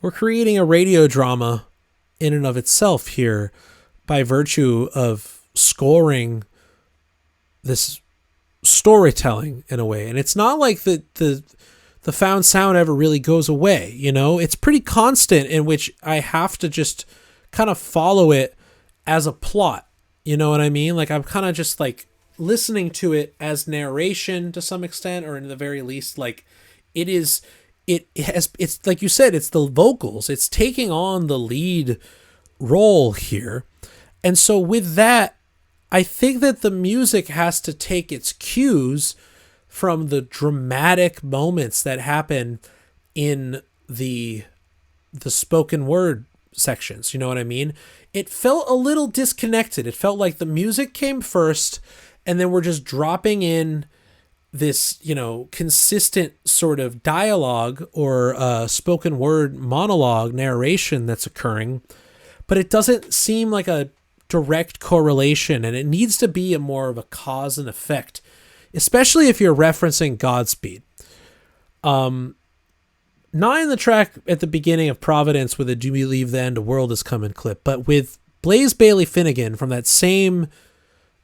Speaker 1: radio drama in and of itself here by virtue of scoring this storytelling in a way. And it's not like the found sound ever really goes away, you know? It's pretty constant, in which I have to just kind of follow it as a plot. You know what I mean? Like, I'm kind of just like listening to it as narration to some extent, or in the very least, like it's like you said, it's the vocals. It's taking on the lead role here. And so with that, I think that the music has to take its cues from the dramatic moments that happen in the spoken word sections. You know what I mean? It felt a little disconnected. It felt like the music came first, and then we're just dropping in this, you know, consistent sort of dialogue or spoken word monologue narration that's occurring, but it doesn't seem like a direct correlation, and it needs to be a more of a cause and effect, especially if you're referencing Godspeed. Not in the track at the beginning of Providence with a "Do You Believe the End of the World Is Coming" clip, but with Blaze Bailey Finnegan from that same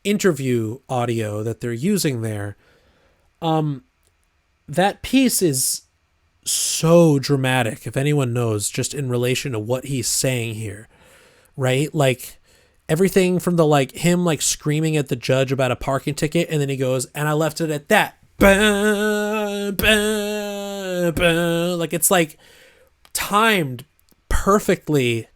Speaker 1: interview audio that they're using there. That piece is so dramatic, if anyone knows, just in relation to what he's saying here, right? Like everything from the, like, him like screaming at the judge about a parking ticket, and then he goes, "And I left it at that." Bah, bah. like it's like timed perfectly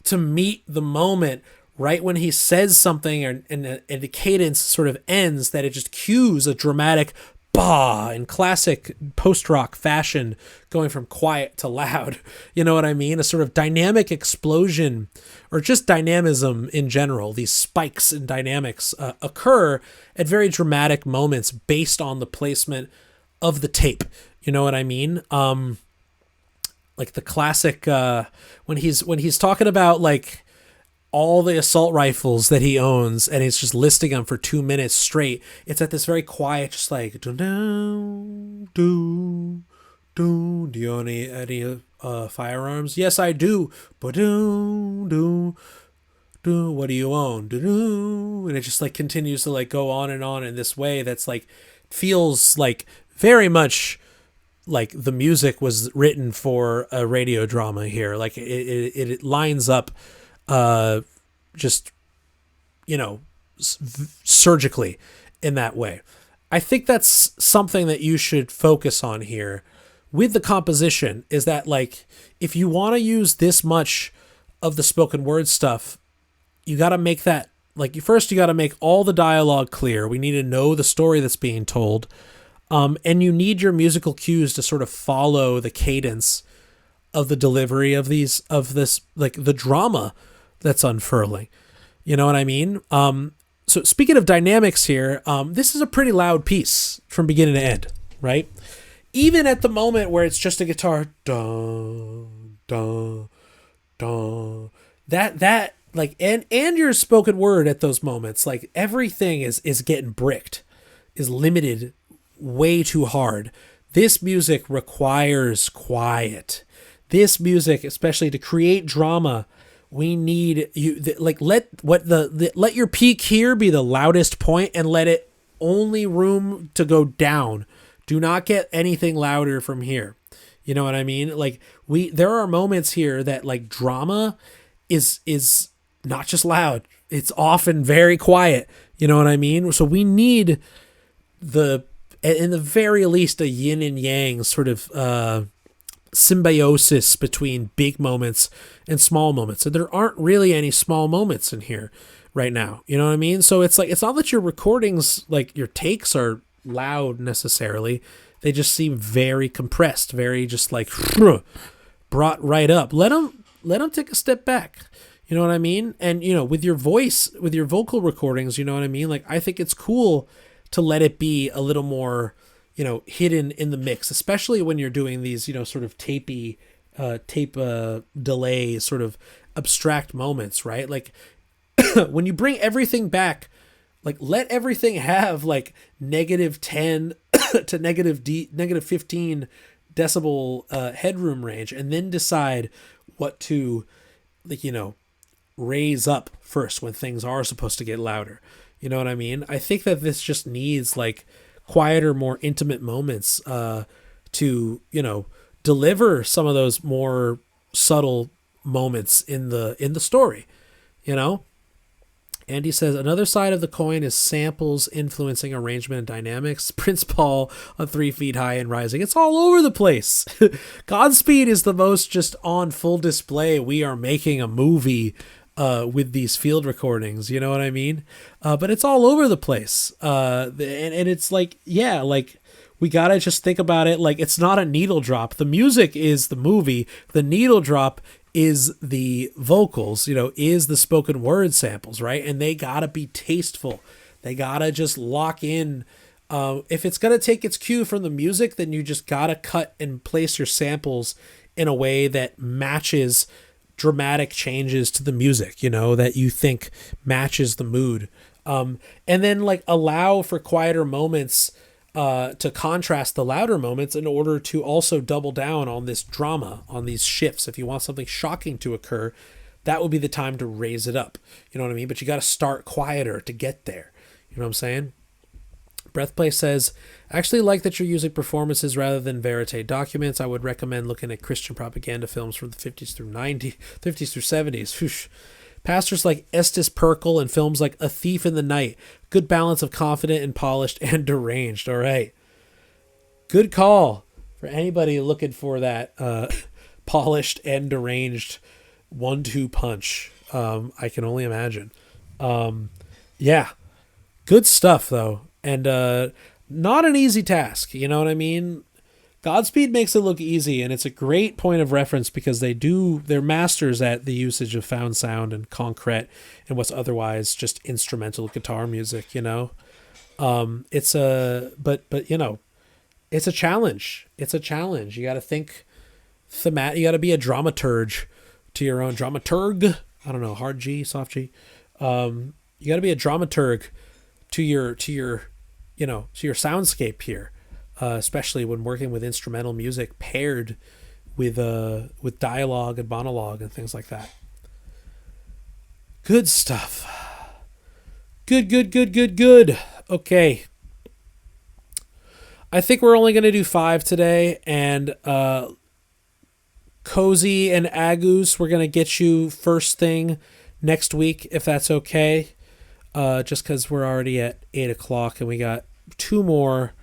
Speaker 1: to meet the moment right when he says something, and the cadence sort of ends, that it just cues a dramatic bah in classic post-rock fashion, going from quiet to loud. You know what I mean? A sort of dynamic explosion, or just dynamism in general. These spikes in dynamics occur at very dramatic moments based on the placement of the tape. You know what I mean? Like the classic when he's talking about like all the assault rifles that he owns, and he's just listing them for 2 minutes straight. It's at this very quiet, just like do you own any firearms? Yes, I do. What do you own? And it just like continues to like go on in this way that's like feels like very much like the music was written for a radio drama here. Like it lines up just, you know, surgically in that way. I think that's something that you should focus on here with the composition, is that like, if you want to use this much of the spoken word stuff, you got to make that like, first you got to make all the dialogue clear. We need to know the story that's being told. And you need your musical cues to sort of follow the cadence of the delivery of this, like the drama that's unfurling. You know what I mean? So speaking of dynamics here, this is a pretty loud piece from beginning to end, right? Even at the moment where it's just a guitar, dun, dun, dun, that like, and your spoken word at those moments, like everything is getting bricked, is limited way too hard. This music requires quiet. This music, especially to create drama, we need you like let your peak here be the loudest point, and let it only room to go down. Do not get anything louder from here. You know what I mean? Like there are moments here that like drama is not just loud. It's often very quiet. You know what I mean? So we need in the very least a yin and yang sort of symbiosis between big moments and small moments. And there aren't really any small moments in here right now. You know what I mean? So it's like, it's not that your recordings, like your takes are loud necessarily. They just seem very compressed, very just like brought right up. Let them take a step back. You know what I mean? And, you know, with your voice, with your vocal recordings, you know what I mean? Like, I think it's cool to let it be a little more, you know, hidden in the mix, especially when you're doing these, you know, sort of tape delay, sort of abstract moments, right? Like when you bring everything back, like let everything have like -10 to -15 decibel headroom range, and then decide what to, like, you know, raise up first when things are supposed to get louder. You know what I mean? I think that this just needs like quieter, more intimate moments to, you know, deliver some of those more subtle moments in the story, you know? Andy says, another side of the coin is samples influencing arrangement and dynamics. Prince Paul on 3 Feet High and Rising. It's all over the place. Godspeed is the most just on full display. We are making a movie with these field recordings, you know what I mean? But it's all over the place. And it's like, yeah, like we got to just think about it. Like, it's not a needle drop. The music is the movie. The needle drop is the vocals, you know, is the spoken word samples, right? And they got to be tasteful. They got to just lock in. If it's going to take its cue from the music, then you just got to cut and place your samples in a way that matches dramatic changes to the music, you know, that you think matches the mood. And then like allow for quieter moments to contrast the louder moments in order to also double down on this drama, on these shifts. If you want something shocking to occur, that would be the time to raise it up. You know what I mean? But you got to start quieter to get there. You know what I'm saying? Breathplay says, I actually like that you're using performances rather than verite documents. I would recommend looking at Christian propaganda films from the 50s through 70s. Whoosh. Pastors like Estes Perkel and films like A Thief in the Night. Good balance of confident and polished and deranged. All right. Good call. for anybody looking for that polished and deranged 1-2 punch. I can only imagine. Yeah, good stuff though, and not an easy task. You know what I mean? Godspeed makes it look easy, and it's a great point of reference because they're masters at the usage of found sound and concrete and what's otherwise just instrumental guitar music, you know. It's but you know, it's a challenge. It's a challenge. You got to think thematic. You got to be a dramaturge to your own dramaturg. I don't know, hard G, soft G. You got to be a dramaturg to your you know, to your soundscape here. Especially when working with instrumental music paired with dialogue and monologue and things like that. Good stuff. Good. Okay. I think we're only going to do 5 today, and Cozy and Agus, we're going to get you first thing next week, if that's okay. Just because we're already at 8 o'clock and we got 2 more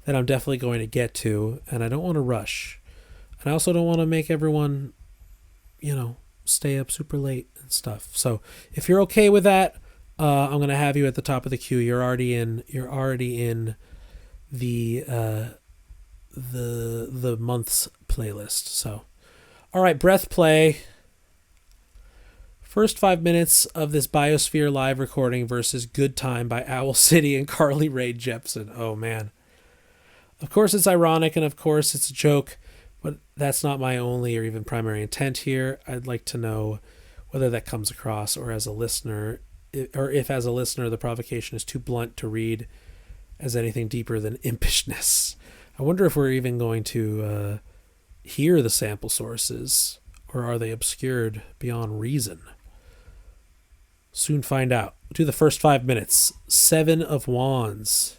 Speaker 1: that I'm definitely going to get to, and I don't want to rush. And I also don't want to make everyone, you know, stay up super late and stuff. So if you're okay with that, I'm going to have you at the top of the queue. You're already in the month's playlist. So, all right, Breathplay. First 5 minutes of this Biosphere live recording versus Good Time by Owl City and Carly Rae Jepsen. Oh man. Of course it's ironic, and of course it's a joke, but that's not my only or even primary intent here. I'd like to know whether that comes across, or as a listener, or if as a listener the provocation is too blunt to read as anything deeper than impishness. I wonder if we're even going to hear the sample sources, or are they obscured beyond reason? Soon find out. Do the first 5 minutes. 7 of Wands.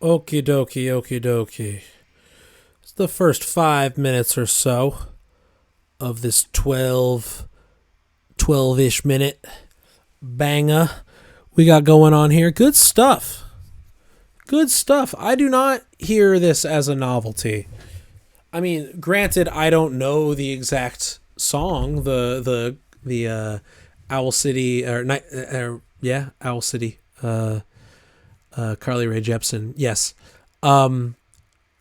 Speaker 1: Okie dokie. It's the first 5 minutes or so of this 12-ish minute banger we got going on here. Good stuff. I do not hear this as a novelty. I mean, granted, I don't know the exact song, the Owl City Owl City, Carly Rae Jepsen. Yes. I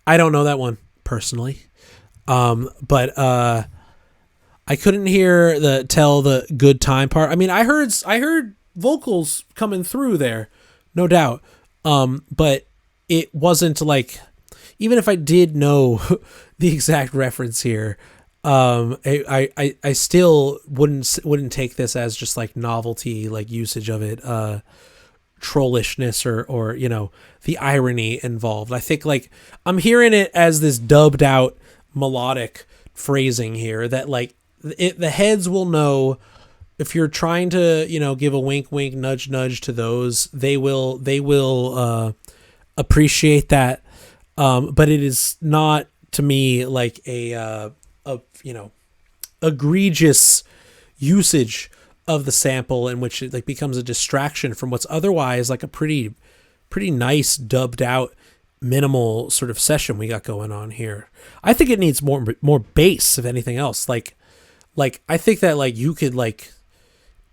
Speaker 1: don't know that one personally. But I couldn't hear the good time part. I mean, I heard vocals coming through there, no doubt. But it wasn't like, even if I did know the exact reference here, I still wouldn't take this as just like novelty, like usage of it, trollishness or the irony involved. I think like I'm hearing it as this dubbed out melodic phrasing here that like the heads will know. If you're trying to, give a wink, wink, nudge, nudge to those, they will appreciate that. But it is not to me like a egregious usage of the sample in which it like becomes a distraction from what's otherwise like a pretty nice dubbed out minimal sort of session we got going on here. I think it needs more bass, if anything else. Like I think that like you could like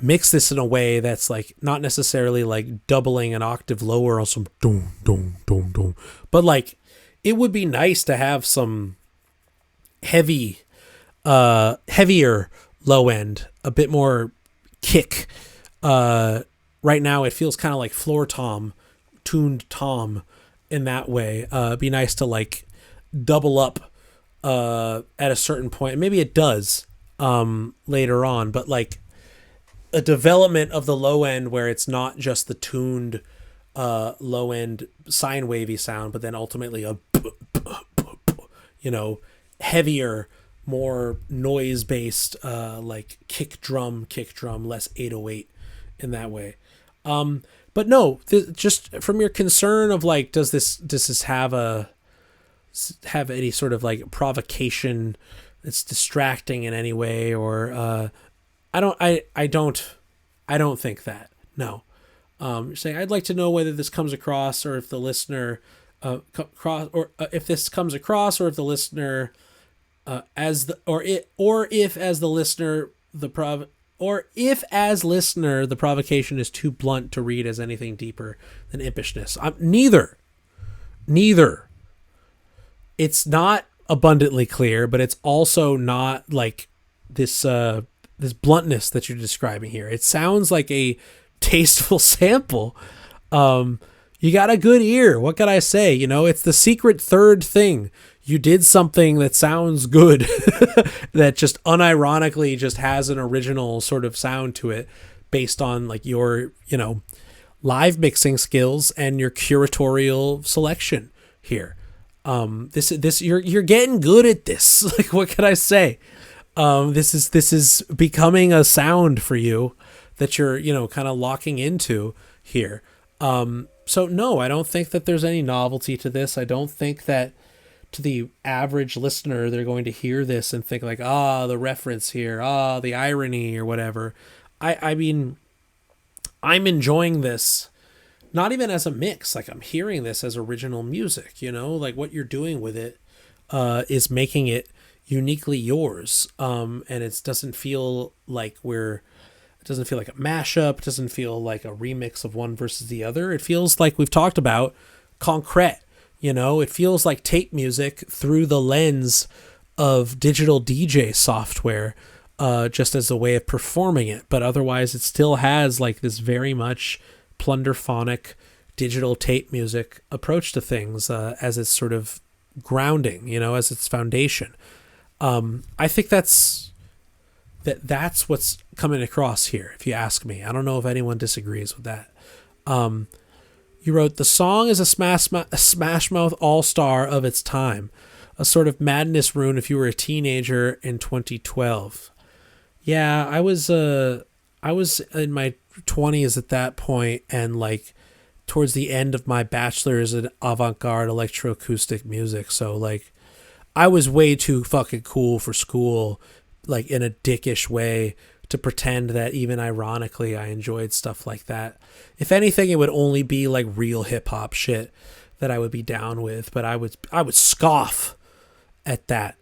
Speaker 1: mix this in a way that's like not necessarily like doubling an octave lower or some dum dum dum dum, but like it would be nice to have some heavier low end, a bit more kick. Right now it feels kind of like floor tom, tuned tom in that way. It'd be nice to like double up at a certain point. Maybe it does later on, but like a development of the low end where it's not just the tuned low end sine wavy sound, but then ultimately a heavier, more noise based like kick drum, less 808 in that way. But no, just from your concern of like, does this have any sort of like provocation that's distracting in any way, or I don't think that. No. You're saying I'd like to know whether this comes across, or if the listener if this comes across, or if the listener as listener the provocation is too blunt to read as anything deeper than impishness. Neither. It's not abundantly clear, but it's also not like this bluntness that you're describing here. It sounds like a tasteful sample. You got a good ear. What can I say? It's the secret third thing. You did something that sounds good that just unironically just has an original sort of sound to it based on like your, live mixing skills and your curatorial selection here. You're getting good at this. Like, what can I say? This is becoming a sound for you that you're, kind of locking into here. So no, I don't think that there's any novelty to this. I don't think that to the average listener, they're going to hear this and think like, the reference here, the irony or whatever. I mean, I'm enjoying this, not even as a mix. Like, I'm hearing this as original music, like what you're doing with it is making it uniquely yours. And it doesn't feel like a mashup. It doesn't feel like a remix of one versus the other. It feels like we've talked about concrete. It feels like tape music through the lens of digital DJ software, just as a way of performing it. But otherwise, it still has like this very much plunderphonic digital tape music approach to things as its sort of grounding, as its foundation. I think that's what's coming across here, if you ask me. I don't know if anyone disagrees with that. You wrote, the song is a Smash Mouth all-star of its time, a sort of madness rune if you were a teenager in 2012. Yeah, I was in my 20s at that point, and like towards the end of my bachelor's in avant-garde electroacoustic music. So like I was way too fucking cool for school, like in a dickish way, to pretend that even ironically I enjoyed stuff like that. If anything, it would only be like real hip hop shit that I would be down with, but I would scoff at that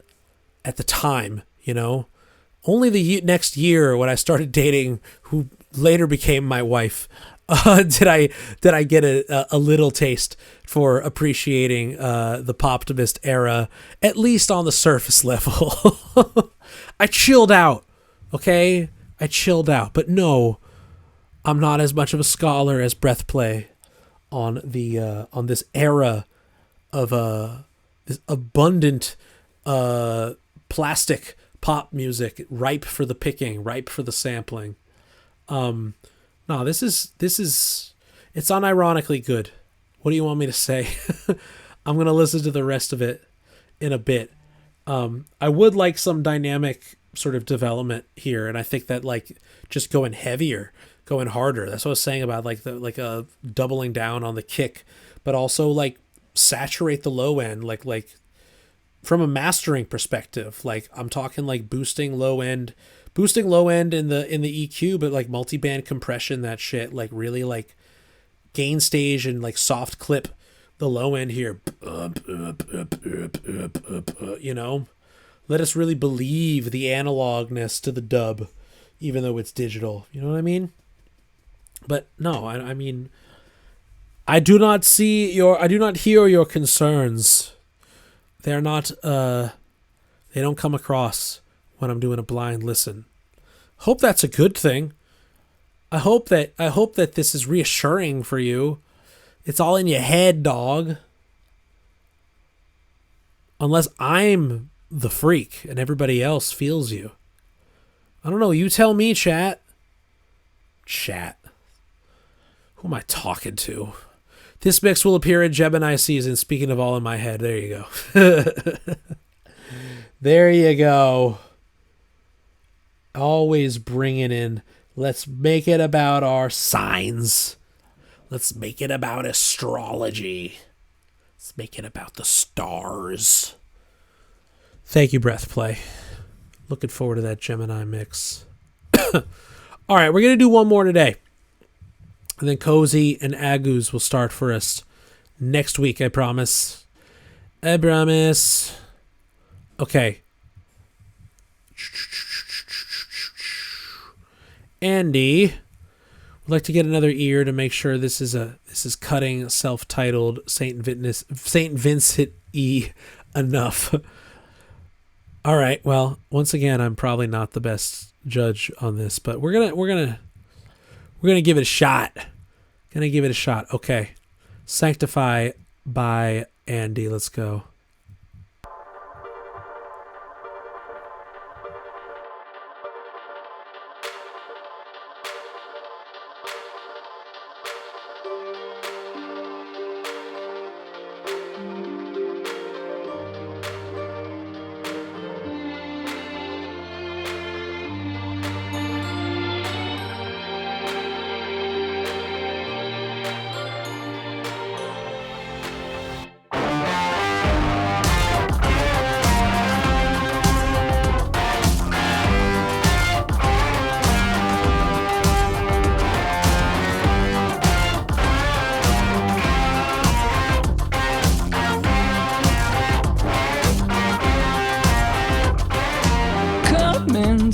Speaker 1: at the time, you know. Only the next year when I started dating, who later became my wife, did I get a little taste for appreciating the Poptimist era, at least on the surface level. I chilled out, okay? I chilled out. But no, I'm not as much of a scholar as Breathplay on this era of this abundant plastic pop music, ripe for the picking, ripe for the sampling. No, this is it's unironically good. What do you want me to say? I'm going to listen to the rest of it in a bit. I would like some dynamic sort of development here, and I think that like just going heavier, going harder. That's what I was saying about like a doubling down on the kick, but also like saturate the low end, like from a mastering perspective. Like I'm talking like boosting low end in the EQ, but like multi-band compression, that shit, like really like gain stage and like soft clip the low end here, you know. Let us really believe the analogness to the dub, even though it's digital. You know what I mean? But no, I mean, I do not hear your concerns. They're not, they don't come across when I'm doing a blind listen. Hope that's a good thing. I hope that this is reassuring for you. It's all in your head, dog. Unless I'm the freak and everybody else feels you. I don't know. You tell me, chat. Chat. Who am I talking to? This mix will appear in Gemini season. Speaking of all in my head, there you go. There you go. Always bringing in, let's make it about our signs. Let's make it about astrology. Let's make it about the stars. Thank you, Breathplay. Looking forward to that Gemini mix. All right, we're going to do one more today. And then Cozy and Agus will start for us next week, I promise. I promise. Okay. Andy would like to get another ear to make sure this is cutting self-titled Saint Vincent E enough. All right. Well, once again, I'm probably not the best judge on this, but we're gonna give it a shot. Gonna give it a shot. Okay. Sanctify by Andy. Let's go.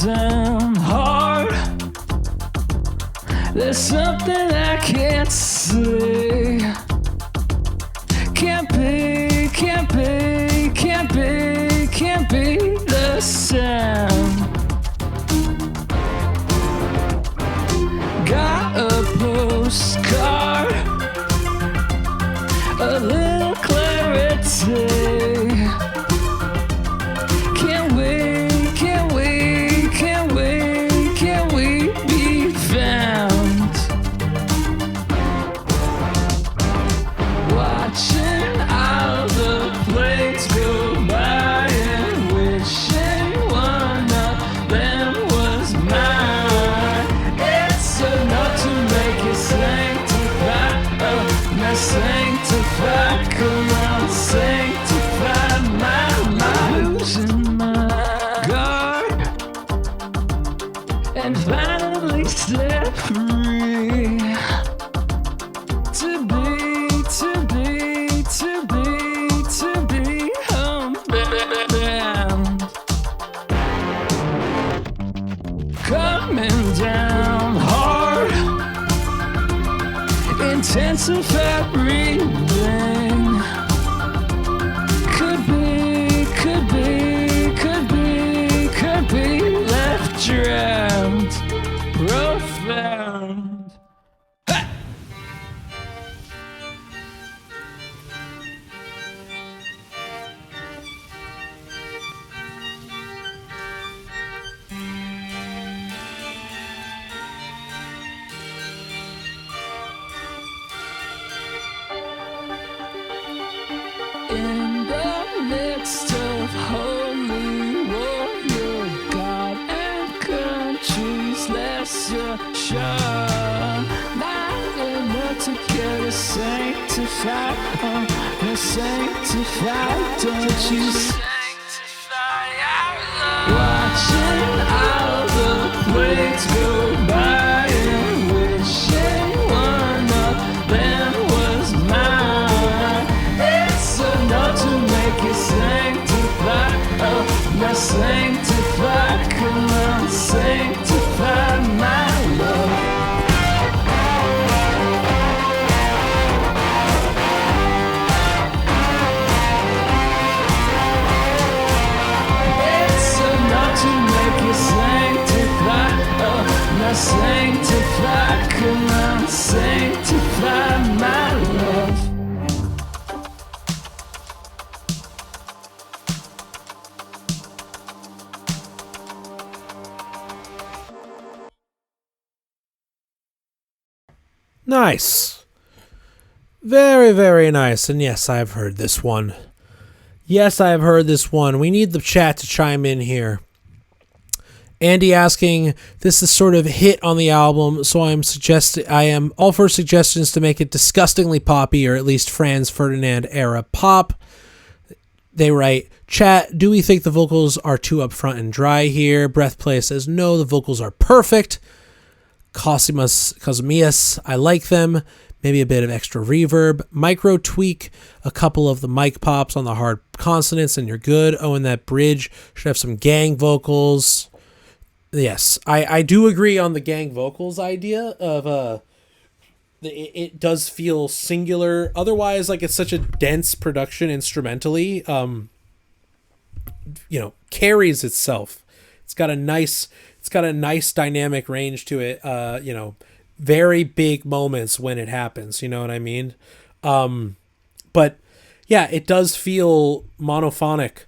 Speaker 8: Down hard. There's something I can't say. Can't be the sound. Got a postcard, a little clarity. One up sense of everything. Could be left drowned, profound. In the midst of holy war, your God and country's lesser shore, not enough to get us sanctified, sanctified, don't you sanctify our love. Watching all the planes go by and wishing one of them was mine. It's enough to make you sanctify, oh, now sanctify, come on, sanctify my love. It's enough to make you sanctify, oh, now sanctify, come on, sanctify my love.
Speaker 1: Nice. Very, very nice. And yes, I've heard this one. Yes, I've heard this one. We need the chat to chime in here. Andy asking, this is sort of hit on the album, so I am all for suggestions to make it disgustingly poppy, or at least Franz Ferdinand era pop. They write, chat, do we think the vocals are too upfront and dry here? Breathplay says, no, the vocals are perfect. Cosmias, I like them. Maybe a bit of extra reverb. Micro tweak a couple of the mic pops on the hard consonants and you're good. Oh, and that bridge should have some gang vocals. Yes, I do agree on the gang vocals idea of it does feel singular. Otherwise, like, it's such a dense production instrumentally, carries itself. It's got a nice dynamic range to it. Very big moments when it happens, you know what I mean? But yeah, it does feel monophonic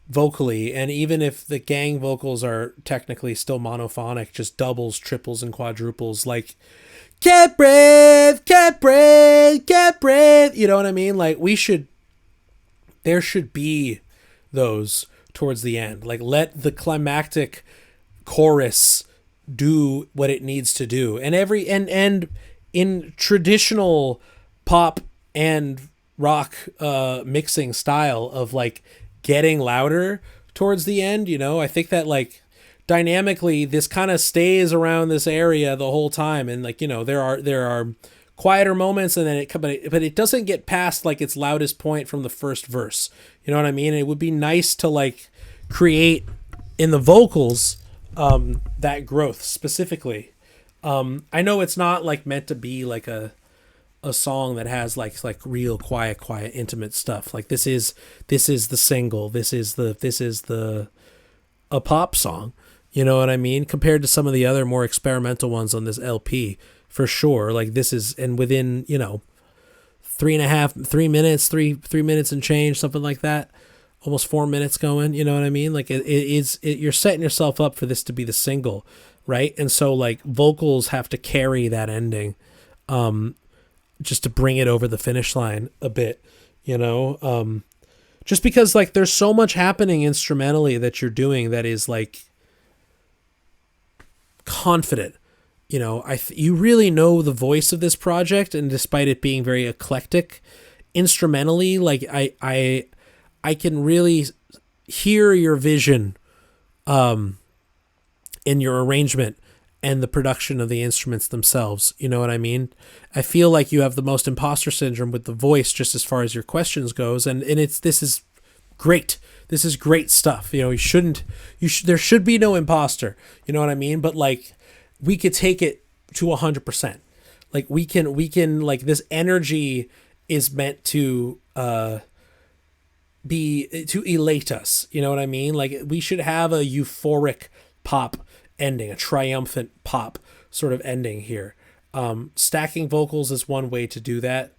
Speaker 1: vocally, and even if the gang vocals are technically still monophonic, just doubles, triples, and quadruples, like, can't breathe, you know what I mean? Like, there should be those towards the end. Like, let the climactic chorus do what it needs to do. And and in traditional pop and rock mixing style of, like, getting louder towards the end, I think that, like, dynamically this kind of stays around this area the whole time, and, like, there are quieter moments, and then but it doesn't get past, like, its loudest point from the first verse, you know what I mean? It would be nice to, like, create in the vocals that growth specifically. I know it's not, like, meant to be like a song that has like real quiet intimate stuff. Like, this is the single, this is a pop song, you know what I mean, compared to some of the other more experimental ones on this LP, for sure. Like, this is, and within 3 minutes and change, something like that, almost 4 minutes going, you know what I mean? Like, you're setting yourself up for this to be the single, right? And so, like, vocals have to carry that ending, just to bring it over the finish line a bit, just because, like, there's so much happening instrumentally that you're doing that is, like, confident, you really know the voice of this project, and despite it being very eclectic instrumentally, like, I can really hear your vision in your arrangement and the production of the instruments themselves. You know what I mean? I feel like you have the most imposter syndrome with the voice, just as far as your questions goes. And this is great. This is great stuff. There should be no imposter. You know what I mean? But, like, we could take it to 100%. Like we can like this energy is meant to elate us. You know what I mean? Like we should have a euphoric pop ending, a triumphant pop sort of ending here. Stacking vocals is one way to do that.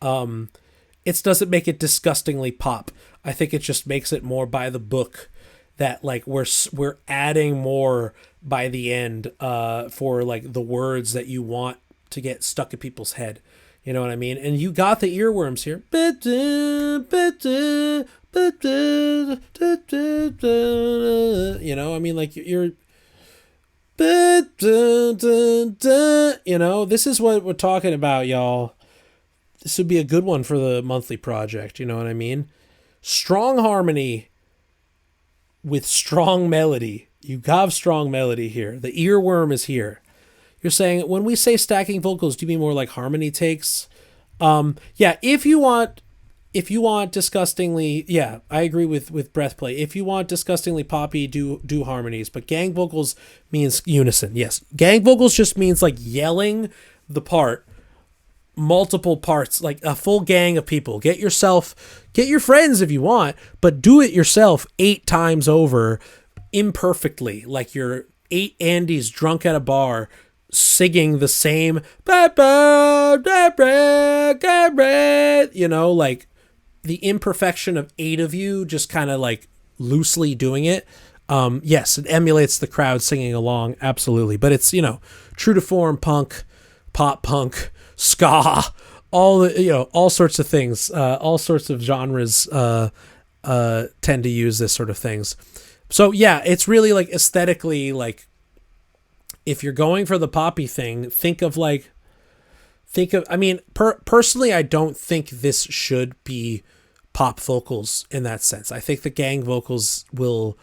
Speaker 1: It doesn't make it disgustingly pop. I think it just makes it more by the book, that like we're adding more by the end for like the words that you want to get stuck in people's head. You know what I mean? And you got the earworms here. You know, I mean, like you're, you know, this is what we're talking about, y'all. This would be a good one for the monthly project. You know what I mean? Strong harmony with strong melody. You have strong melody here. The earworm is here. You're saying, when we say stacking vocals, do you mean more like harmony takes? Yeah, if you want disgustingly, yeah, I agree with Breathplay. If you want disgustingly poppy, do harmonies. But gang vocals means unison. Yes, gang vocals just means like yelling the part, multiple parts, like a full gang of people. Get your friends if you want, but do it yourself 8 times over, imperfectly, like you're 8 Andys drunk at a bar singing the same, you know, like the imperfection of 8 of you just kind of like loosely doing it. Yes, it emulates the crowd singing along, absolutely, but it's, you know, true to form, punk, pop punk, ska, all the, you know, all sorts of things, all sorts of genres tend to use this sort of things. So yeah, it's really like aesthetically, like if you're going for the poppy thing, I mean, personally, I don't think this should be pop vocals in that sense. I think the gang vocals will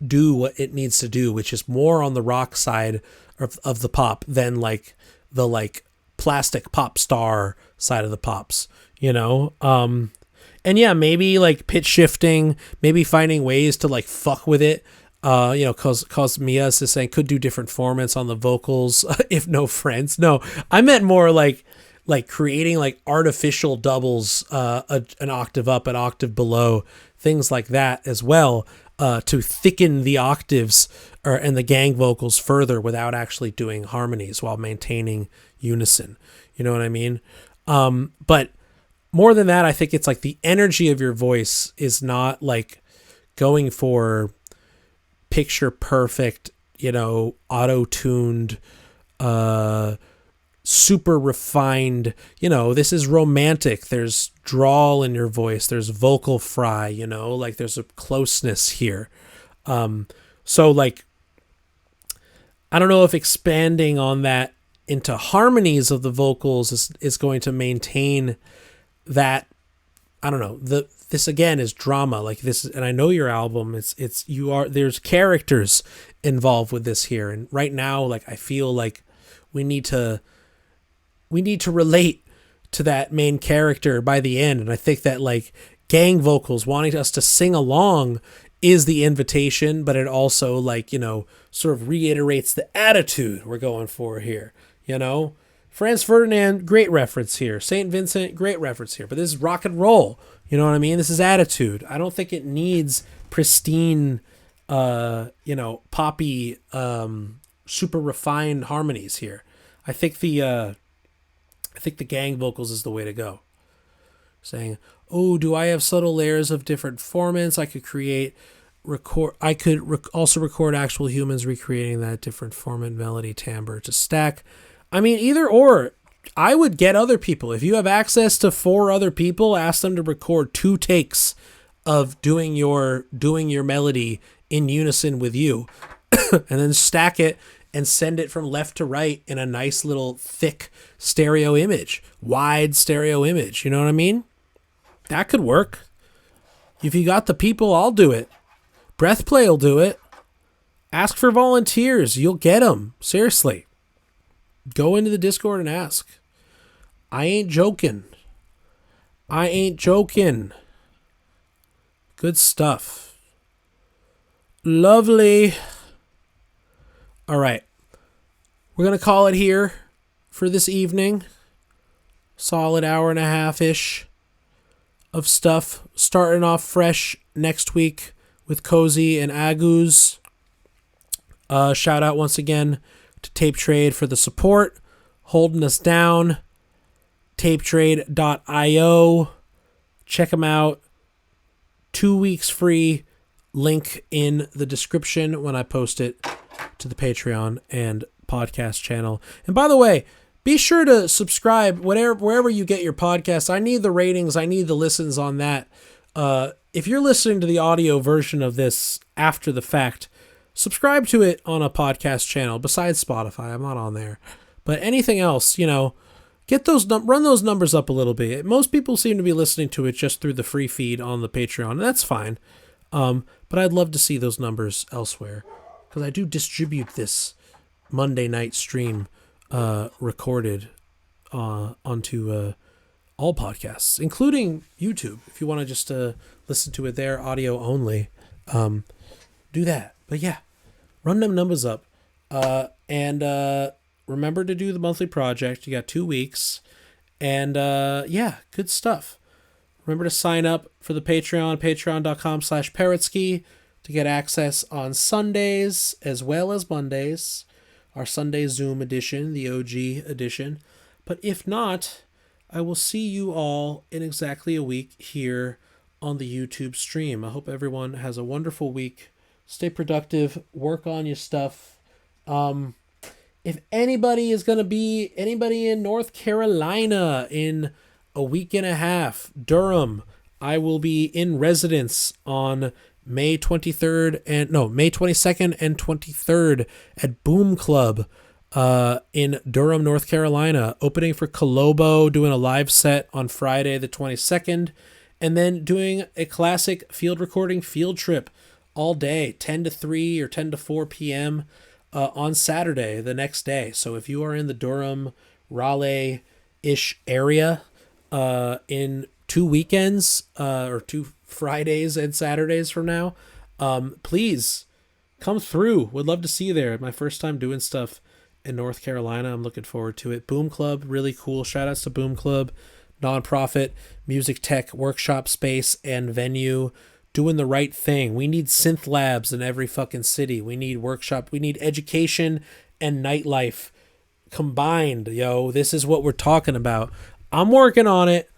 Speaker 1: do what it needs to do, which is more on the rock side of the pop than like the like plastic pop star side of the pops, you know? And yeah, maybe like pitch shifting, maybe finding ways to like fuck with it. You know, cause Mia is saying could do different formats on the vocals if no friends. No, I meant more like creating like artificial doubles, an octave up, an octave below, things like that as well, to thicken the octaves and the gang vocals further without actually doing harmonies while maintaining unison. You know what I mean? But more than that, I think it's like the energy of your voice is not like going for picture perfect, you know, auto-tuned, super refined, you know, this is romantic. There's drawl in your voice. There's vocal fry, you know, like there's a closeness here. So like, I don't know if expanding on that into harmonies of the vocals is going to maintain that. I don't know. This again is drama, like this, and I know your album. There's characters involved with this here, and right now, like I feel like we need to relate to that main character by the end, and I think that like gang vocals wanting us to sing along is the invitation, but it also like, you know, sort of reiterates the attitude we're going for here, you know. Franz Ferdinand, great reference here. St. Vincent, great reference here. But this is rock and roll. You know what I mean? This is attitude. I don't think it needs pristine, you know, poppy, super refined harmonies here. I think the gang vocals is the way to go. Saying, oh, do I have subtle layers of different formats? I could also record actual humans recreating that different format, melody, timbre to stack. I mean, either or. I would get other people. If you have access to 4 other people, ask them to record 2 takes of doing your melody in unison with you, and then stack it and send it from left to right in a nice little thick stereo image, wide stereo image. You know what I mean? That could work. If you got the people, I'll do it. Breathplay will do it. Ask for volunteers. You'll get them. Seriously. Go into the Discord and ask. I ain't joking. Good stuff. Lovely. All right. We're going to call it here for this evening. Solid hour and a half-ish of stuff. Starting off fresh next week with Cozy and Aguz. Shout out once again to Tape Trade for the support, holding us down. tapetrade.io. Check them out. 2 weeks free. Link in the description when I post it to the Patreon and podcast channel. And by the way, be sure to subscribe wherever you get your podcasts. I need the ratings. I need the listens on that. If you're listening to the audio version of this after the fact, subscribe to it on a podcast channel besides Spotify. I'm not on there. But anything else, get run those numbers up a little bit. Most people seem to be listening to it just through the free feed on the Patreon, and that's fine. But I'd love to see those numbers elsewhere, because I do distribute this Monday night stream recorded onto all podcasts, including YouTube. If you want to just listen to it there, audio only, do that. But yeah, run them numbers up. And remember to do the monthly project. You got 2 weeks. And yeah, good stuff. Remember to sign up for the Patreon, patreon.com/Parrotsky, to get access on Sundays as well as Mondays. Our Sunday Zoom edition, the OG edition. But if not, I will see you all in exactly a week here on the YouTube stream. I hope everyone has a wonderful week. Stay productive. Work on your stuff. If anybody in North Carolina in a week and a half, Durham, I will be in residence on May 22nd and 23rd at Boom Club in Durham, North Carolina, opening for Colobo, doing a live set on Friday the 22nd, and then doing a classic field recording field trip all day, 10 to 3 or 10 to 4 p.m. On Saturday, the next day. So if you are in the Durham, Raleigh-ish area in 2 weekends or 2 Fridays and Saturdays from now, please come through. Would love to see you there. My first time doing stuff in North Carolina. I'm looking forward to it. Boom Club, really cool. Shout outs to Boom Club, nonprofit music tech workshop space and venue, doing the right thing. We need synth labs in every fucking city. We need workshop. We need education and nightlife combined. This is what we're talking about. I'm working on it.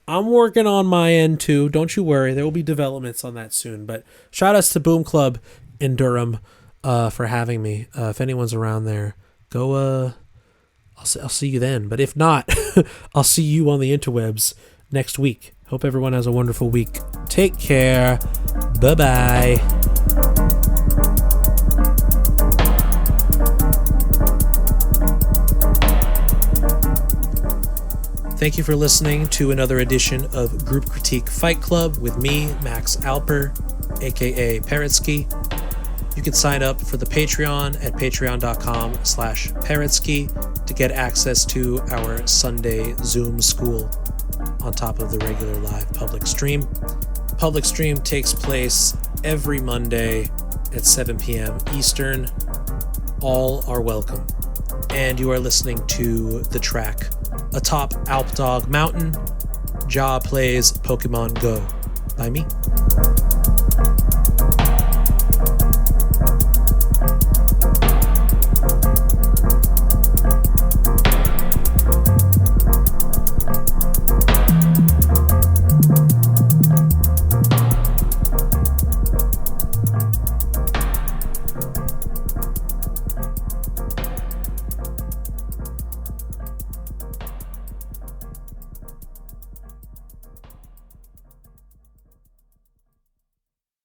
Speaker 1: I'm working on my end too. Don't you worry. There will be developments on that soon. But shout outs to Boom Club in Durham for having me. If anyone's around there, go. I'll see you then. But if not, I'll see you on the interwebs next week. Hope everyone has a wonderful week. Take care. Bye-bye. Thank you for listening to another edition of Group Critique Fight Club with me, Max Alper, aka Parrotsky. You can sign up for the Patreon at patreon.com/Parrotsky to get access to our Sunday Zoom school on top of the regular live public stream. Public stream takes place every Monday at 7 p.m. Eastern. All are welcome. And you are listening to the track Atop Alpdog Mountain, Ja Plays Pokemon Go by me.